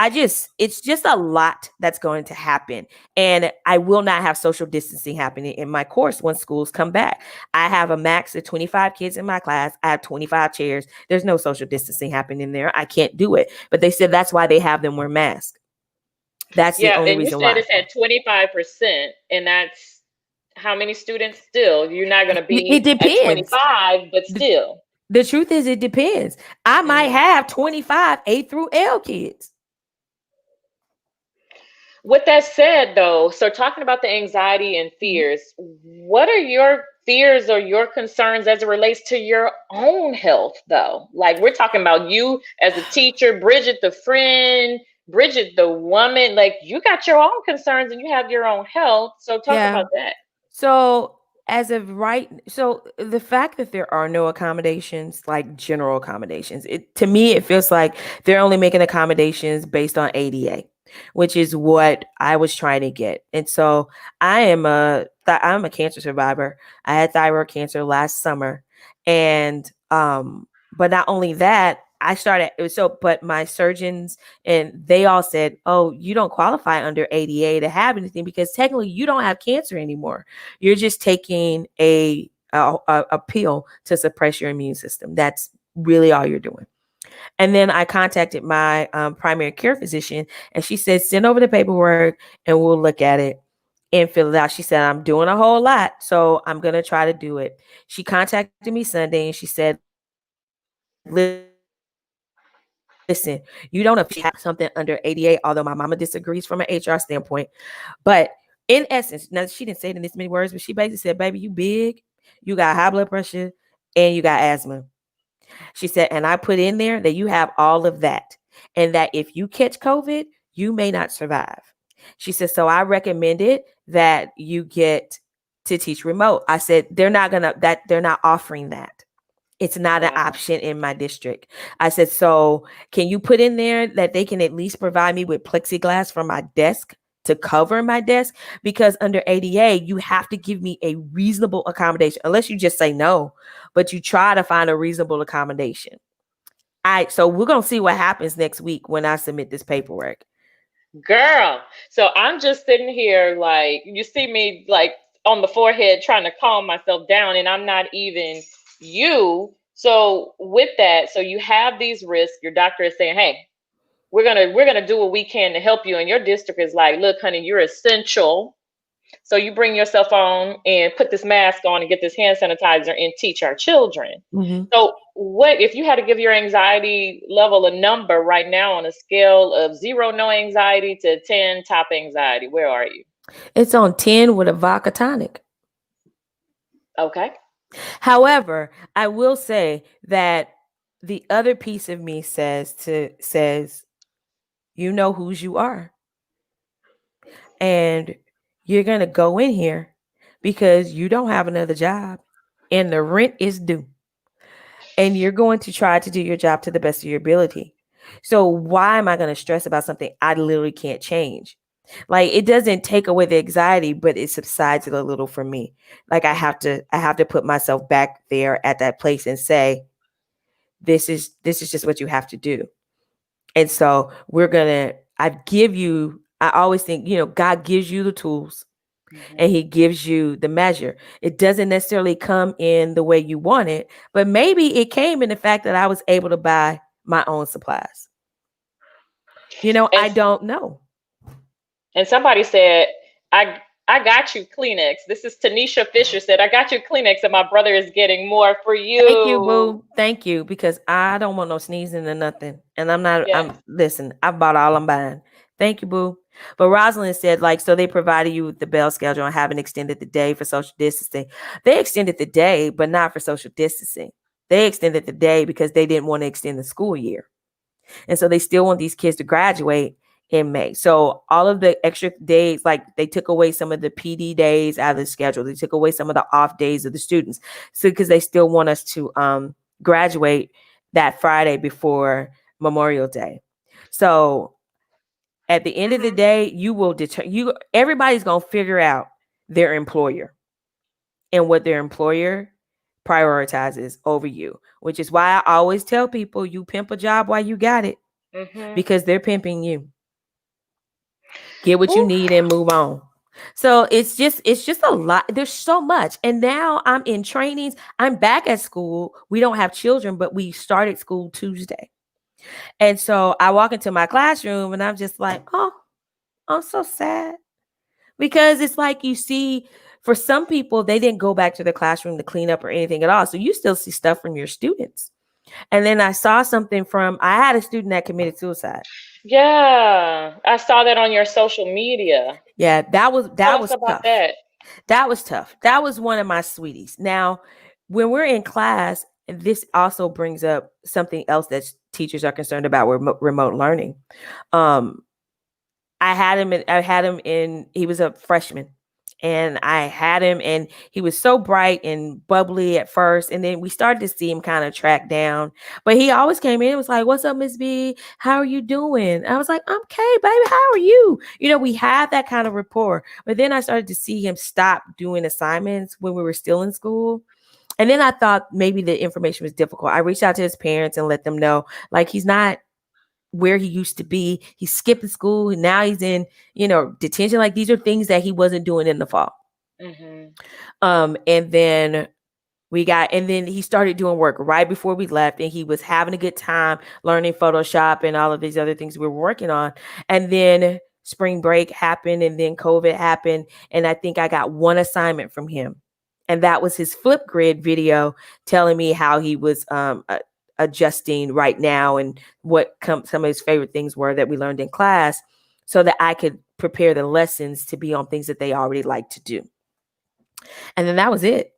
B: it's just a lot that's going to happen. And I will not have social distancing happening in my course when schools come back. I have a max of 25 kids in my class. I have 25 chairs. There's no social distancing happening there. I can't do it. But they said that's why they have them wear masks. That's the
A: Yeah,
B: only
A: and you
B: reason
A: said
B: why.
A: it's at 25%, and that's how many students still? You're not going to
B: It
A: be at
B: depends.
A: 25, but
B: The,
A: still.
B: the truth is, it depends. I might
A: Hmm.
B: have 25 A through L kids.
A: With that said, though, so talking about the anxiety and
B: Mhm.
A: fears, what are your fears or your concerns as it relates to your own health, though? Like we're talking about you as a teacher, Bridget the friend, Bridget the woman. Like you got your own concerns and you have your own health. So talk
B: Yeah.
A: about that.
B: So the fact that there are no accommodations, like general accommodations, to me it feels like they're only making accommodations based on ADA, which is what I was trying to get. And so I'm a cancer survivor. I had thyroid cancer last summer, and but not only that, but my surgeons and they all said, "Oh, you don't qualify under ADA to have anything because technically you don't have cancer anymore. You're just taking a pill to suppress your immune system. That's really all you're doing." And then I contacted my primary care physician, and she said, "Send over the paperwork, and we'll look at it and fill it out." She said, "I'm doing a whole lot, so I'm gonna try to do it." She contacted me Sunday, and she said, "Listen, you don't officially have something under ADA, although my mama disagrees from an HR standpoint. But in essence, now she didn't say it in this many words, but she basically said, "Baby, you big, you got high blood pressure, and you got asthma." She said, "And I put in there that you have all of that, and that if you catch COVID, you may not survive." She said, "So I recommended that you get to teach remote." I said, they're not offering that. It's not an
A: Wow.
B: option in my district. I said, "So can you put in there that they can at least provide me with plexiglass for my desk to cover my desk? Because under ADA, you have to give me a reasonable accommodation, unless you just say no, but you try to find a reasonable accommodation." So we're going to see what happens next week when I submit this paperwork.
A: Girl, so I'm just sitting here like you see me like on the forehead trying to calm myself down, and I'm not even you. So with that, so you have these risks. Your doctor is saying, "Hey, we're gonna do what we can to help you," and your district is like, "Look, honey, you're essential. So you bring yourself on and put this mask on and get this hand sanitizer and teach our children."
B: Mm-hmm.
A: So what if you had to give your anxiety level a number right now on a scale of 0 no anxiety to 10 top anxiety? Where are you?
B: It's on 10 with a vodka tonic.
A: Okay.
B: However, I will say that the other piece of me says you know whose you are, and you're going to go in here because you don't have another job and the rent is due, and you're going to try to do your job to the best of your ability. So why am I going to stress about something I literally can't change? Like, it doesn't take away the anxiety, but it subsides it a little for me. Like, I have to put myself back there at that place and say, this is just what you have to do. And so I always think, God gives you the tools and
A: Mhm.
B: he gives you the measure. It doesn't necessarily come in the way you want it, but maybe it came in the fact that I was able to buy my own supplies.
A: And
B: I don't know.
A: and somebody said, I got you Kleenex. This is Tanisha Fisher said, I got you Kleenex and my brother is getting more for
B: Thank you,
A: you.
B: boo. Thank you, because I don't want no sneezing or nothing. And
A: Yes.
B: listen, I bought all I'm buying. Thank you, boo. But Rosalind said, like, so they provided you with the bell schedule and haven't extended the day for social distancing. They extended the day, but not for social distancing. They extended the day because they didn't want to extend the school year. And so they still want these kids to graduate in May. So all of the extra days, like they took away some of the PD days out of the schedule. They took away some of the off days of the students. So because they still want us to graduate that Friday before Memorial Day. So at the end of the day, you will everybody's gonna figure out their employer and what their employer prioritizes over you, which is why I always tell people you pimp a job while you got it,
A: Mhm.
B: because they're pimping you. Get what you
A: Whew.
B: need and move on. So it's just a lot. There's so much. And now I'm in trainings. I'm back at school. We don't have children, but we started school Tuesday. And so I walk into my classroom and I'm just like, oh, I'm so sad. Because it's like you see, for some people, they didn't go back to the classroom to clean up or anything at all. So you still see stuff from your students. And then I saw something I had a student that committed suicide.
A: Yeah, I saw that on your social media.
B: Yeah, that was
A: Tell
B: that
A: us
B: was
A: about
B: tough.
A: that.
B: That was tough. That was one of my sweeties. Now, when we're in class, this also brings up something else that teachers are concerned about with remote learning. Um, I had him in, he was a freshman, and I had him, and he was so bright and bubbly at first, and then we started to see him kind of track down, but he always came in and was like, "What's up, Miss B? How are you doing?" I was like, "I'm okay, baby. How are you?" We had that kind of rapport. But then I started to see him stop doing assignments when we were still in school. And then I thought maybe the information was difficult. I reached out to his parents and let them know, like, he's not where he used to be. He's skipping school. And now he's in, detention. Like, these are things that he wasn't doing in the fall.
A: Mhm.
B: And then and then he started doing work right before we left, and he was having a good time learning Photoshop and all of these other things we were working on. And then spring break happened, and then COVID happened. And I think I got one assignment from him. And that was his Flipgrid video telling me how he was adjusting right now and what some of his favorite things were that we learned in class, so that I could prepare the lessons to be on things that they already like to do. And then that was it.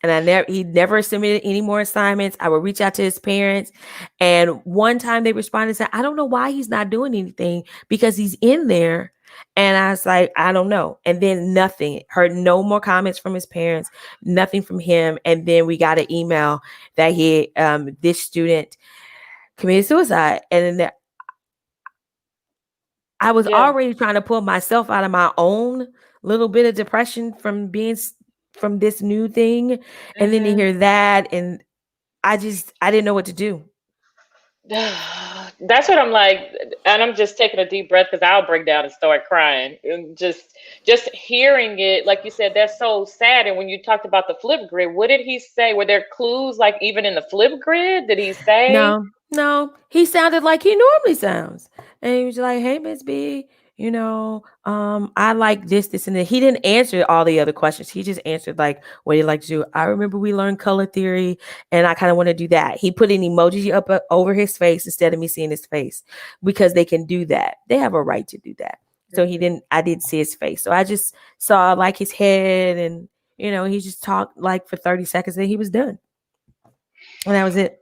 B: And he never submitted any more assignments. I would reach out to his parents. And one time they responded and said, "I don't know why he's not doing anything, because he's in there." And I was like, "I don't know." And then nothing, heard no more comments from his parents, nothing from him. And then we got an email that this student committed suicide. And then I was
A: Yeah.
B: already trying to pull myself out of my own little bit of depression from this new thing. And then to
A: Mhm.
B: hear that, and I didn't know what to do.
A: That's what I'm like, and I'm just taking a deep breath because I'll break down and start crying. And just hearing it, like you said, that's so sad. And when you talked about the flip grid, what did he say? Were there clues, like even in the flip grid? Did he say?
B: No, no, he sounded like he normally sounds. And he was like, "Hey, Miss B, I like this, and that." He didn't answer all the other questions. He just answered like what he liked to do. I remember we learned color theory, and I kind of want to do that. He put an emoji up over his face instead of me seeing his face because they can do that. They have a right to do that. So he
A: Mhm.
B: didn't. I didn't see his face. So I just saw like his head, and he just talked like for 30 seconds, and he was done, and that was it.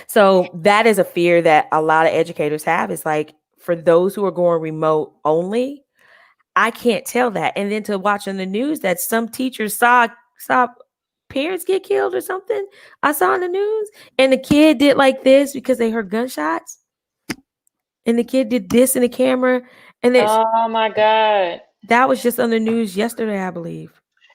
B: So that is a fear that a lot of educators have. Is like for those who are going remote only, I can't tell that. And then to watch on the news that some teachers saw parents get killed or something. I saw in the news, and the kid did like this because they heard gunshots, and the kid did this in the camera, and
A: Oh my God.
B: that was just on the news yesterday, I believe.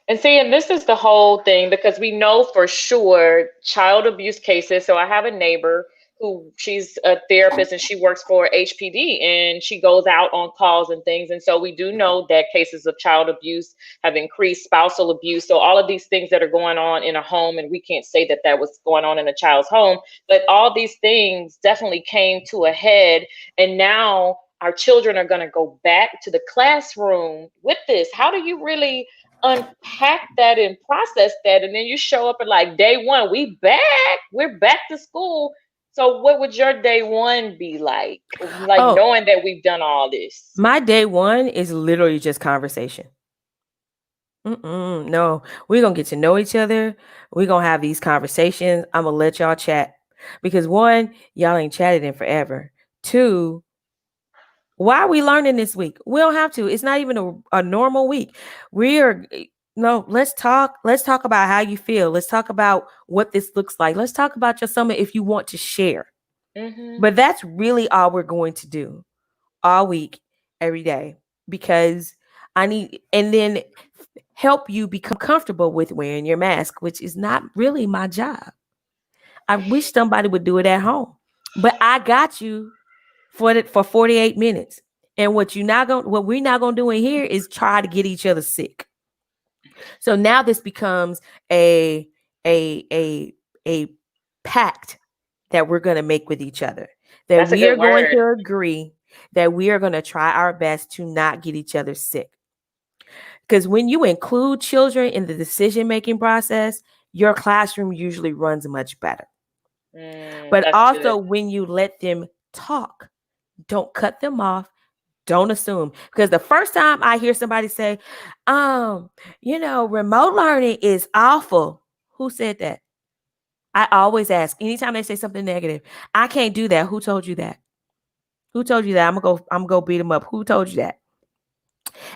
A: And see, and this is the whole thing because we know for sure child abuse cases. So I have a neighbor who she's a therapist and she works for HPD and she goes out on calls and things. And so we do know that cases of child abuse have increased, spousal abuse. So all of these things that are going on in a home, and we can't say that that was going on in a child's home, but all these things definitely came to a head. And now our children are going to go back to the classroom with this. How do you really unpack that and process that, and then you show up and like day one, we're back to school. So what would your day one be like
B: Oh,
A: knowing that we've done all this?
B: my day one is literally just conversation. No, we're gonna get to know each other. We're gonna have these conversations. I'm gonna let y'all chat because one, y'all ain't chatted in forever. Two, why are we learning this week? We don't have to. It's not even a normal week. We are no. Let's talk. Let's talk about how you feel. Let's talk about what this looks like. Let's talk about your summer if you want to share.
A: Mm-hmm.
B: But that's really all we're going to do all week, every day, because I need, and then help you become comfortable with wearing your mask, which is not really my job. I wish somebody would do it at home, but I got you for 48 minutes. And what we're not gonna do in here is try to get each other sick. So now this becomes a a a a pact that we're gonna make with each other. That
A: That's a
B: we are
A: good
B: going
A: word.
B: to agree that we are gonna try our best to not get each other sick. Because when you include children in the decision making process, your classroom usually runs much better. But
A: That's good.
B: also when you let them talk, don't cut them off. Don't assume. Because the first time I hear somebody say, remote learning is awful. Who said that? I always ask anytime they say something negative. I can't do that. Who told you that? Who told you that? I'm gonna go beat them up. Who told you that?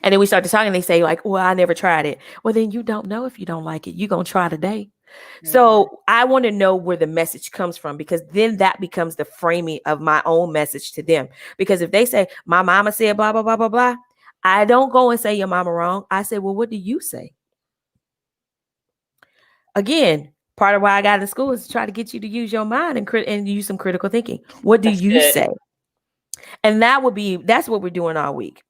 B: And then we start to talk and they say, like, well, I never tried it. Well, then you don't know if you don't like it. You're gonna try today.
A: Mm-hmm.
B: So I want to know where the message comes from because then that becomes the framing of my own message to them. Because if they say, my mama said blah, blah, blah, blah, blah, I don't go and say your mama wrong. I say, well, what do you say? Again, part of why I got in school is to try to get you to use your mind and use some critical thinking. What do
A: That's
B: you
A: good.
B: say? And that's what we're doing all week.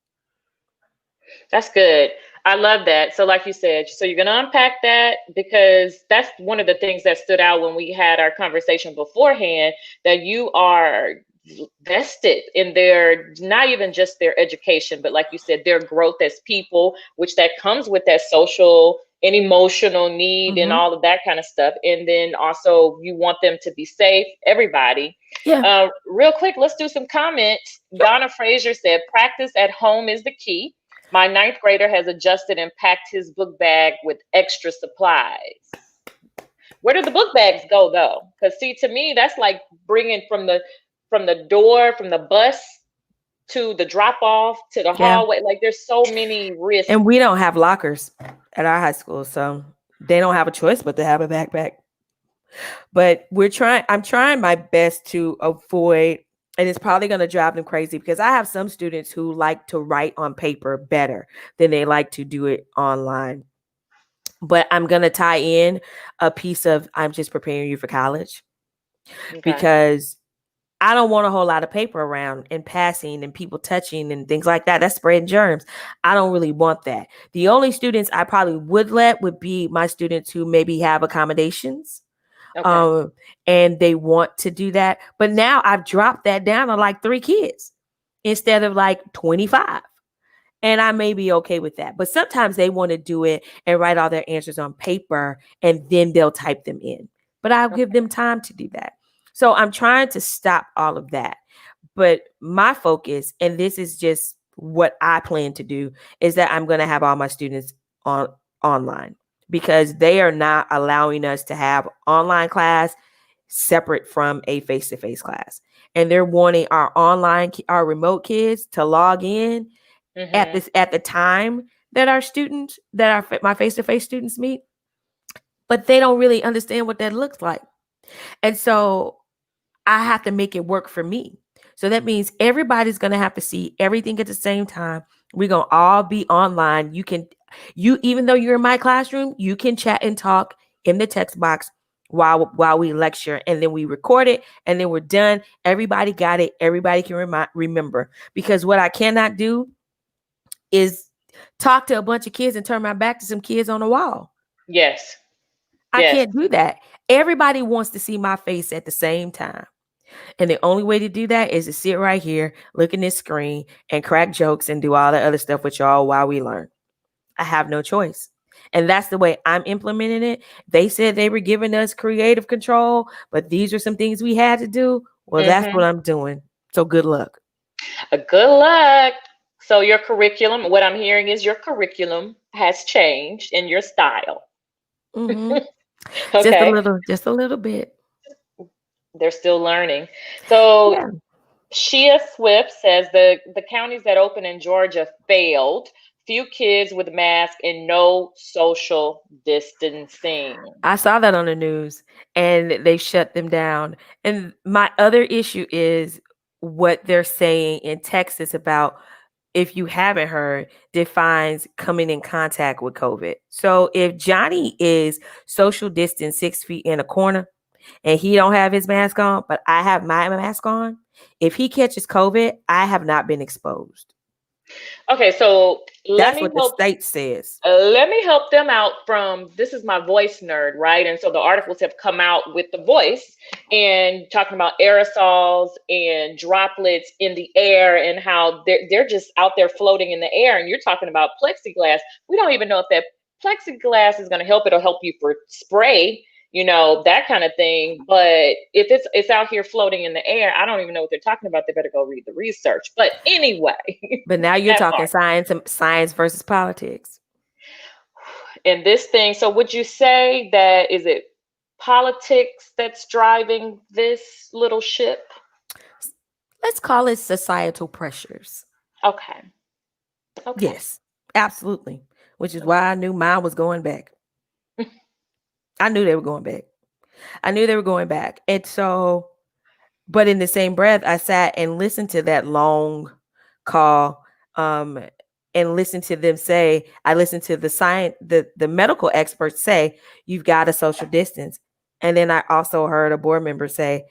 A: That's good. I love that. So, like you said, so you're going to unpack that because that's one of the things that stood out when we had our conversation beforehand, that you are vested in their, not even just their education, but like you said, their growth as people, which that comes with that social and emotional need and
B: Mm-hmm.
A: all of that kind of stuff. And then also you want them to be safe, everybody.
B: Yeah.
A: Real quick, let's do some comments. Donna Frazier said, practice at home is the key. My ninth grader has adjusted and packed his book bag with extra supplies. Where do the book bags go though? Because see, to me, that's like bringing from the door, from the bus to the drop off to the
B: Yeah.
A: hallway. Like there's so many risks.
B: And we don't have lockers at our high school. So they don't have a choice but to have a backpack. But I'm trying my best to avoid, and it's probably going to drive them crazy because I have some students who like to write on paper better than they like to do it online. But I'm going to tie in a piece of I'm just preparing you for college
A: Okay.
B: because I don't want a whole lot of paper around and passing and people touching and things like that. That's spreading germs. I don't really want that. The only students I probably would let would be my students who maybe have accommodations,
A: Okay.
B: um, and they want to do that. But now I've dropped that down to like 3 kids instead of like 25. And I may be okay with that. But sometimes they want to do it and write all their answers on paper and then they'll type them in. But I'll give
A: Okay.
B: them time to do that. So I'm trying to stop all of that. But my focus, and this is just what I plan to do, is that I'm going to have all my students on online because they are not allowing us to have online class separate from a face-to-face class. And they're wanting our remote kids to log in
A: Mm-hmm.
B: at the time that my face-to-face students meet, but they don't really understand what that looks like. And so I have to make it work for me. So that means everybody's going to have to see everything at the same time. We're going to all be online. Even though you're in my classroom, you can chat and talk in the text box while we lecture, and then we record it, and then we're done. Everybody got it. Everybody can remember, because what I cannot do is talk to a bunch of kids and turn my back to some kids on the wall.
A: Yes.
B: I
A: Yes.
B: can't do that. Everybody wants to see my face at the same time. And the only way to do that is to sit right here, look in this screen, and crack jokes and do all the other stuff with y'all while we learn. I have no choice. And that's the way I'm implementing it. They said they were giving us creative control, but these are some things we had to do. Well, that's
A: Mm-hmm.
B: what I'm doing. So good luck.
A: Good luck. So your curriculum, what I'm hearing is your curriculum has changed in your style.
B: Hmm.
A: Okay.
B: Just a little bit.
A: They're still learning. So
B: Yeah.
A: Shia Swift says the counties that open in Georgia failed. Few kids with masks and no social distancing.
B: I saw that on the news and they shut them down. And my other issue is what they're saying in Texas about, if you haven't heard, defines coming in contact with COVID. So if Johnny is social distance 6 feet in a corner and he don't have his mask on, but I have my mask on, if he catches COVID, I have not been exposed.
A: Okay, so let
B: That's
A: me
B: what the
A: help
B: state says.
A: let me help them out from this is my voice nerd, right? And so the articles have come out with the voice and talking about aerosols and droplets in the air and how they're just out there floating in the air. And you're talking about plexiglass. We don't even know if that plexiglass is going to help. It'll help you for spray, that kind of thing. But if it's out here floating in the air, I don't even know what they're talking about. They better go read the research. But anyway,
B: But now you're
A: that
B: talking
A: part.
B: science versus politics.
A: In this thing. So would you say that is it politics that's driving this little ship?
B: Let's call it societal pressures.
A: Okay. Okay.
B: Yes, absolutely. Which is why I knew mine was going back. I knew they were going back. I knew they were going back. And so, but in the same breath, I sat and listened to that long call, um, and listened to them say, I listened to the medical experts say, you've got to social distance. And then I also heard a board member say,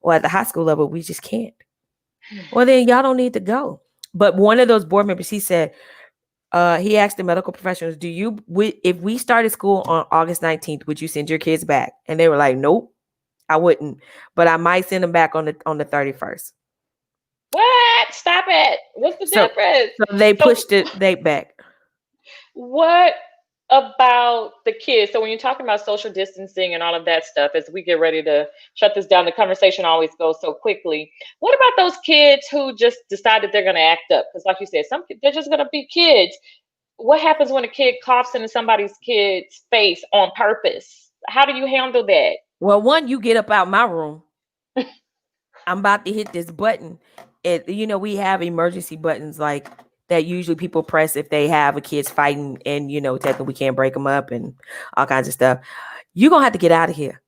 B: well, at the high school level, we just can't. Well, then y'all don't need to go. But one of those board members, he said, he asked the medical professionals, if we started school on August 19th, would you send your kids back? And they were like, nope, I wouldn't, but I might send them back on the 31st.
A: What? Stop it. What's the
B: So,
A: difference?
B: so they
A: So
B: pushed it they back.
A: what about the kids? So when you're talking about social distancing and all of that stuff, as we get ready to shut this down, the conversation always goes so quickly. What about those kids who just decided they're going to act up? Because like you said, they're just going to be kids. What happens when a kid coughs into somebody's kid's face on purpose? How do you handle that?
B: Well, one, you get up out my room. I'm about to hit this button. We have emergency buttons like that usually people press if they have a kids fighting and technically we can't break them up and all kinds of stuff. You're gonna have to get out of here.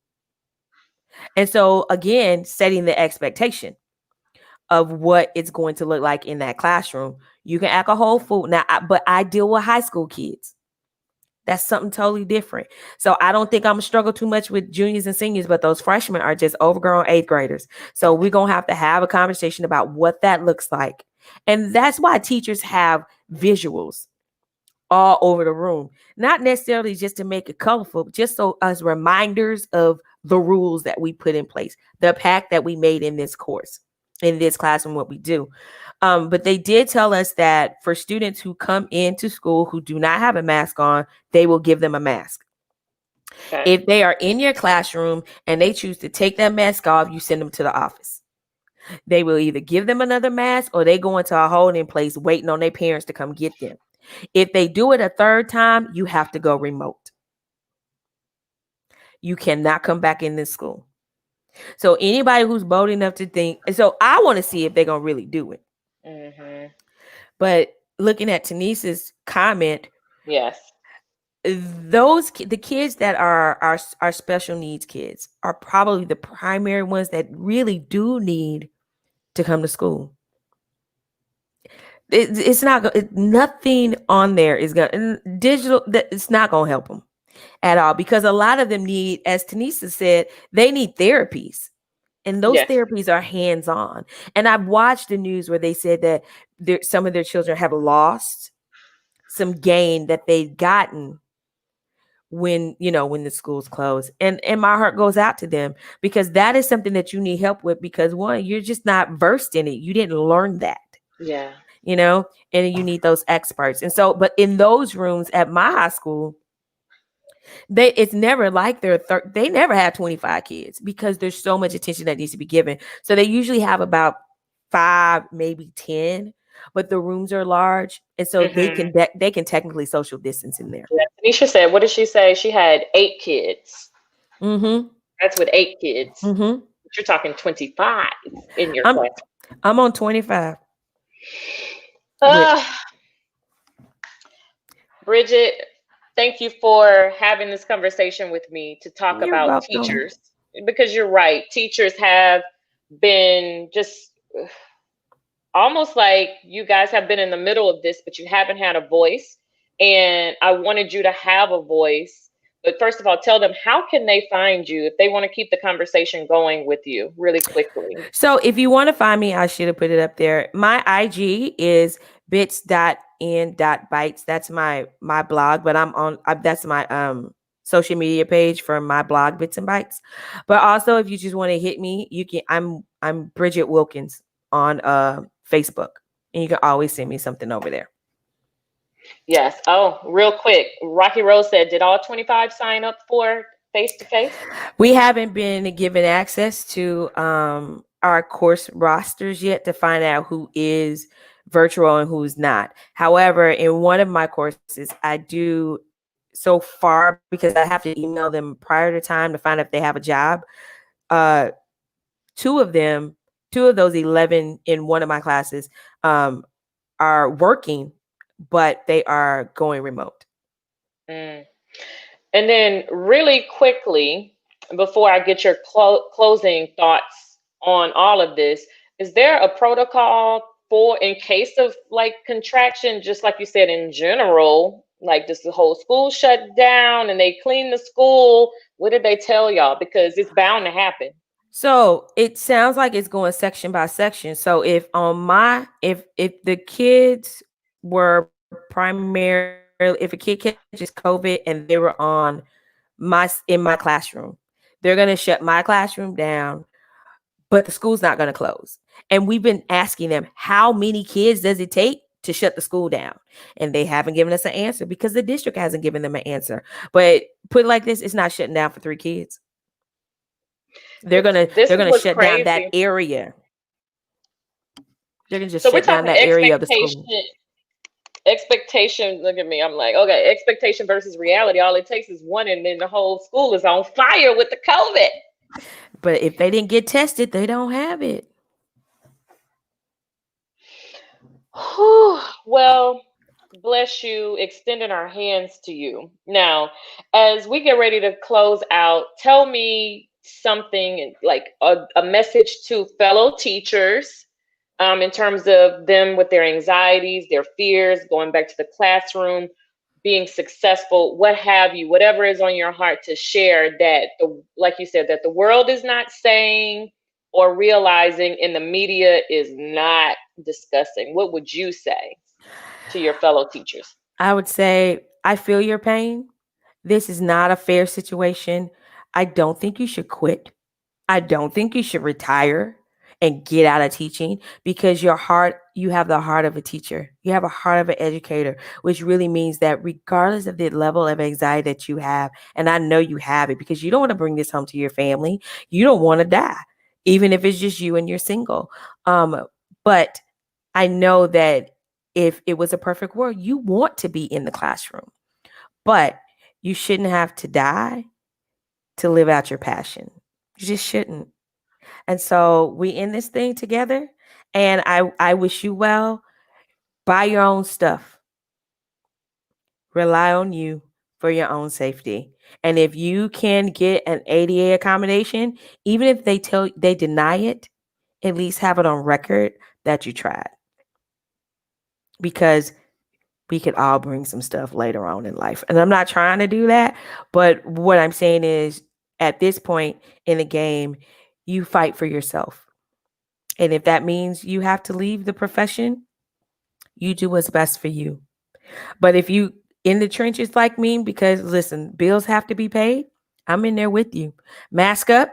B: And so again, setting the expectation of what it's going to look like in that classroom. You can act a whole fool now, but I deal with high school kids. That's something totally different. So I don't think I'm gonna struggle too much with juniors and seniors, but those freshmen are just overgrown eighth graders. So we're gonna have a conversation about what that looks like. And that's why teachers have visuals all over the room, not necessarily just to make it colorful, but just so as reminders of the rules that we put in place, the pact that we made in this course, in this classroom, what we do. But they did tell us that for students who come into school who do not have a mask on, they will give them a mask.
A: Okay.
B: If they are in your classroom and they choose to take that mask off, you send them to the office. They will either give them another mask or they go into a holding place waiting on their parents to come get them. If they do it a third time, you have to go remote. You cannot come back in this school. So anybody who's bold enough to think, so I want to see if they're going to really do it.
A: Mm-hmm.
B: But looking at Tanisa's comment,
A: Yes.
B: the kids that are our special needs kids are probably the primary ones that really do need to come to school. It's not nothing on there is gonna digital. It's not gonna help them at all because a lot of them need, as Tanisa said, they need therapies. And those
A: Yes.
B: therapies are hands-on. And I've watched the news where they said that some of their children have lost some gain that they've gotten when the schools close. And my heart goes out to them because that is something that you need help with because one, you're just not versed in it. You didn't learn that.
A: Yeah.
B: And you need those experts. And so, but in those rooms at my high school, it's never like they never had 25 kids because there's so much attention that needs to be given. So they usually have about 5, maybe 10, but the rooms are large, and so they
A: Mm-hmm.
B: can technically social distance in there.
A: Yeah. Tanisha said, what did she say? She had 8 kids.
B: Mm-hmm.
A: That's with 8 kids.
B: Mm-hmm.
A: But you're talking 25 in your
B: I'm
A: class.
B: I'm on 25. With
A: Uh, Bridgette, thank you for having this conversation with me to talk
B: You're
A: about
B: welcome.
A: teachers because you're right. Teachers have been just almost like you guys have been in the middle of this, but you haven't had a voice. And I wanted you to have a voice. But first of all, tell them how can they find you if they want to keep the conversation going with you really quickly.
B: So if you want to find me, I should have put it up there. My IG is bits.n.bites. That's my blog, but that's my social media page for my blog, Bits and Bites. But also if you just want to hit me, you can I'm Bridgette Wilkins on Facebook. And you can always send me something over there.
A: Yes. Oh, real quick. Rocky Rose said, did all 25 sign up for face to face?
B: We haven't been given access to our course rosters yet to find out who is virtual and who's not. However, in one of my courses, I do so far because I have to email them prior to time to find out if they have a job. Two of those 11 in one of my classes are working, but they are going remote.
A: Mm. And then, really quickly, before I get your closing thoughts on all of this, is there a protocol for in case of like contraction, just like you said in general, like does the whole school shut down and they clean the school? What did they tell y'all? Because it's bound to happen.
B: So it sounds like it's going section by section. So if the kids were primarily, if a kid catches COVID and they were on in my classroom, they're going to shut my classroom down, but the school's not going to close. And we've been asking them, how many kids does it take to shut the school down? And they haven't given us an answer because the district hasn't given them an answer. But put it like this, it's not shutting down for 3 kids. They're gonna shut down that
A: crazy.
B: area. They're gonna just
A: So we're
B: shut down
A: talking
B: that area of the school.
A: Expectation. Look at me. I'm like, okay, expectation versus reality. All it takes is one, and then the whole school is on fire with the COVID.
B: But if they didn't get tested, they don't have it.
A: Well, bless you, extending our hands to you. Now, as we get ready to close out, tell me something like a message to fellow teachers in terms of them with their anxieties, their fears, going back to the classroom. being successful, what have you, whatever is on your heart to share that, like you said, that the world is not saying or realizing and the media is not discussing? What would you say to your fellow teachers?
B: I would say, I feel your pain. This is not a fair situation. I don't think you should quit. I don't think you should retire and get out of teaching, because you have the heart of a teacher. You have a heart of an educator, which really means that regardless of the level of anxiety that you have, and I know you have it because you don't want to bring this home to your family. You don't want to die, even if it's just you and you're single. But I know that if it was a perfect world, you want to be in the classroom, but you shouldn't have to die to live out your passion. You just shouldn't. And so we in this thing together. And I wish you well. Buy your own stuff. Rely on you for your own safety. And if you can get an ADA accommodation, even if they deny it, at least have it on record that you tried. Because we could all bring some stuff later on in life. And I'm not trying to do that, but what I'm saying is, at this point in the game, you fight for yourself. And if that means you have to leave the profession, you do what's best for you. But if you in the trenches like me, because listen, bills have to be paid, I'm in there with you. Mask up,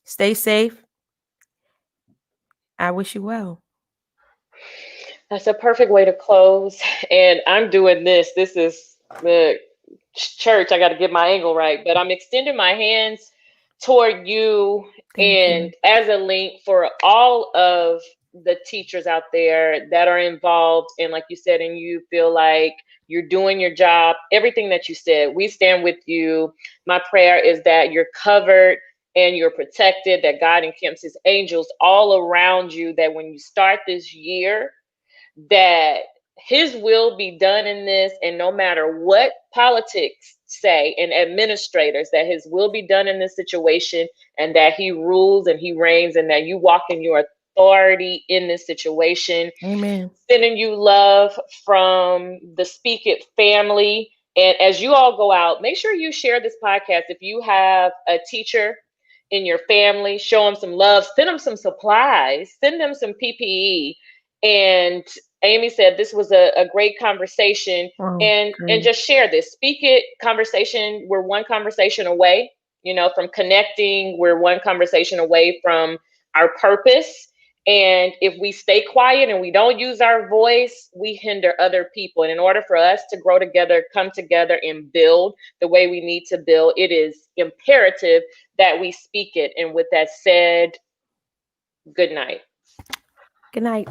B: stay safe. I wish you well.
A: That's a perfect way to close. And I'm doing this. This is the church. I got to get my angle right, but I'm extending my hands toward you
B: Thank
A: and
B: you.
A: as a link for all of the teachers out there that are involved. And like you said, and you feel like you're doing your job, everything that you said, we stand with you. My prayer is that you're covered and you're protected, that God encamps his angels all around you, that when you start this year, that his will be done in this, and no matter what politics say and administrators, that his will be done in this situation, and that he rules and he reigns, and that you walk in your authority in this situation.
B: Amen.
A: Sending you love from the Speak It family. And as you all go out, make sure you share this podcast. If you have a teacher in your family, show them some love, send them some supplies, send them some PPE. And Amy said this was a great conversation.
B: Oh,
A: And
B: great.
A: just share this. Speak It conversation. We're one conversation away, from connecting. We're one conversation away from our purpose. And if we stay quiet and we don't use our voice, we hinder other people. And in order for us to grow together, come together, and build the way we need to build, it is imperative that we speak it. And with that said, good night.
B: Good night.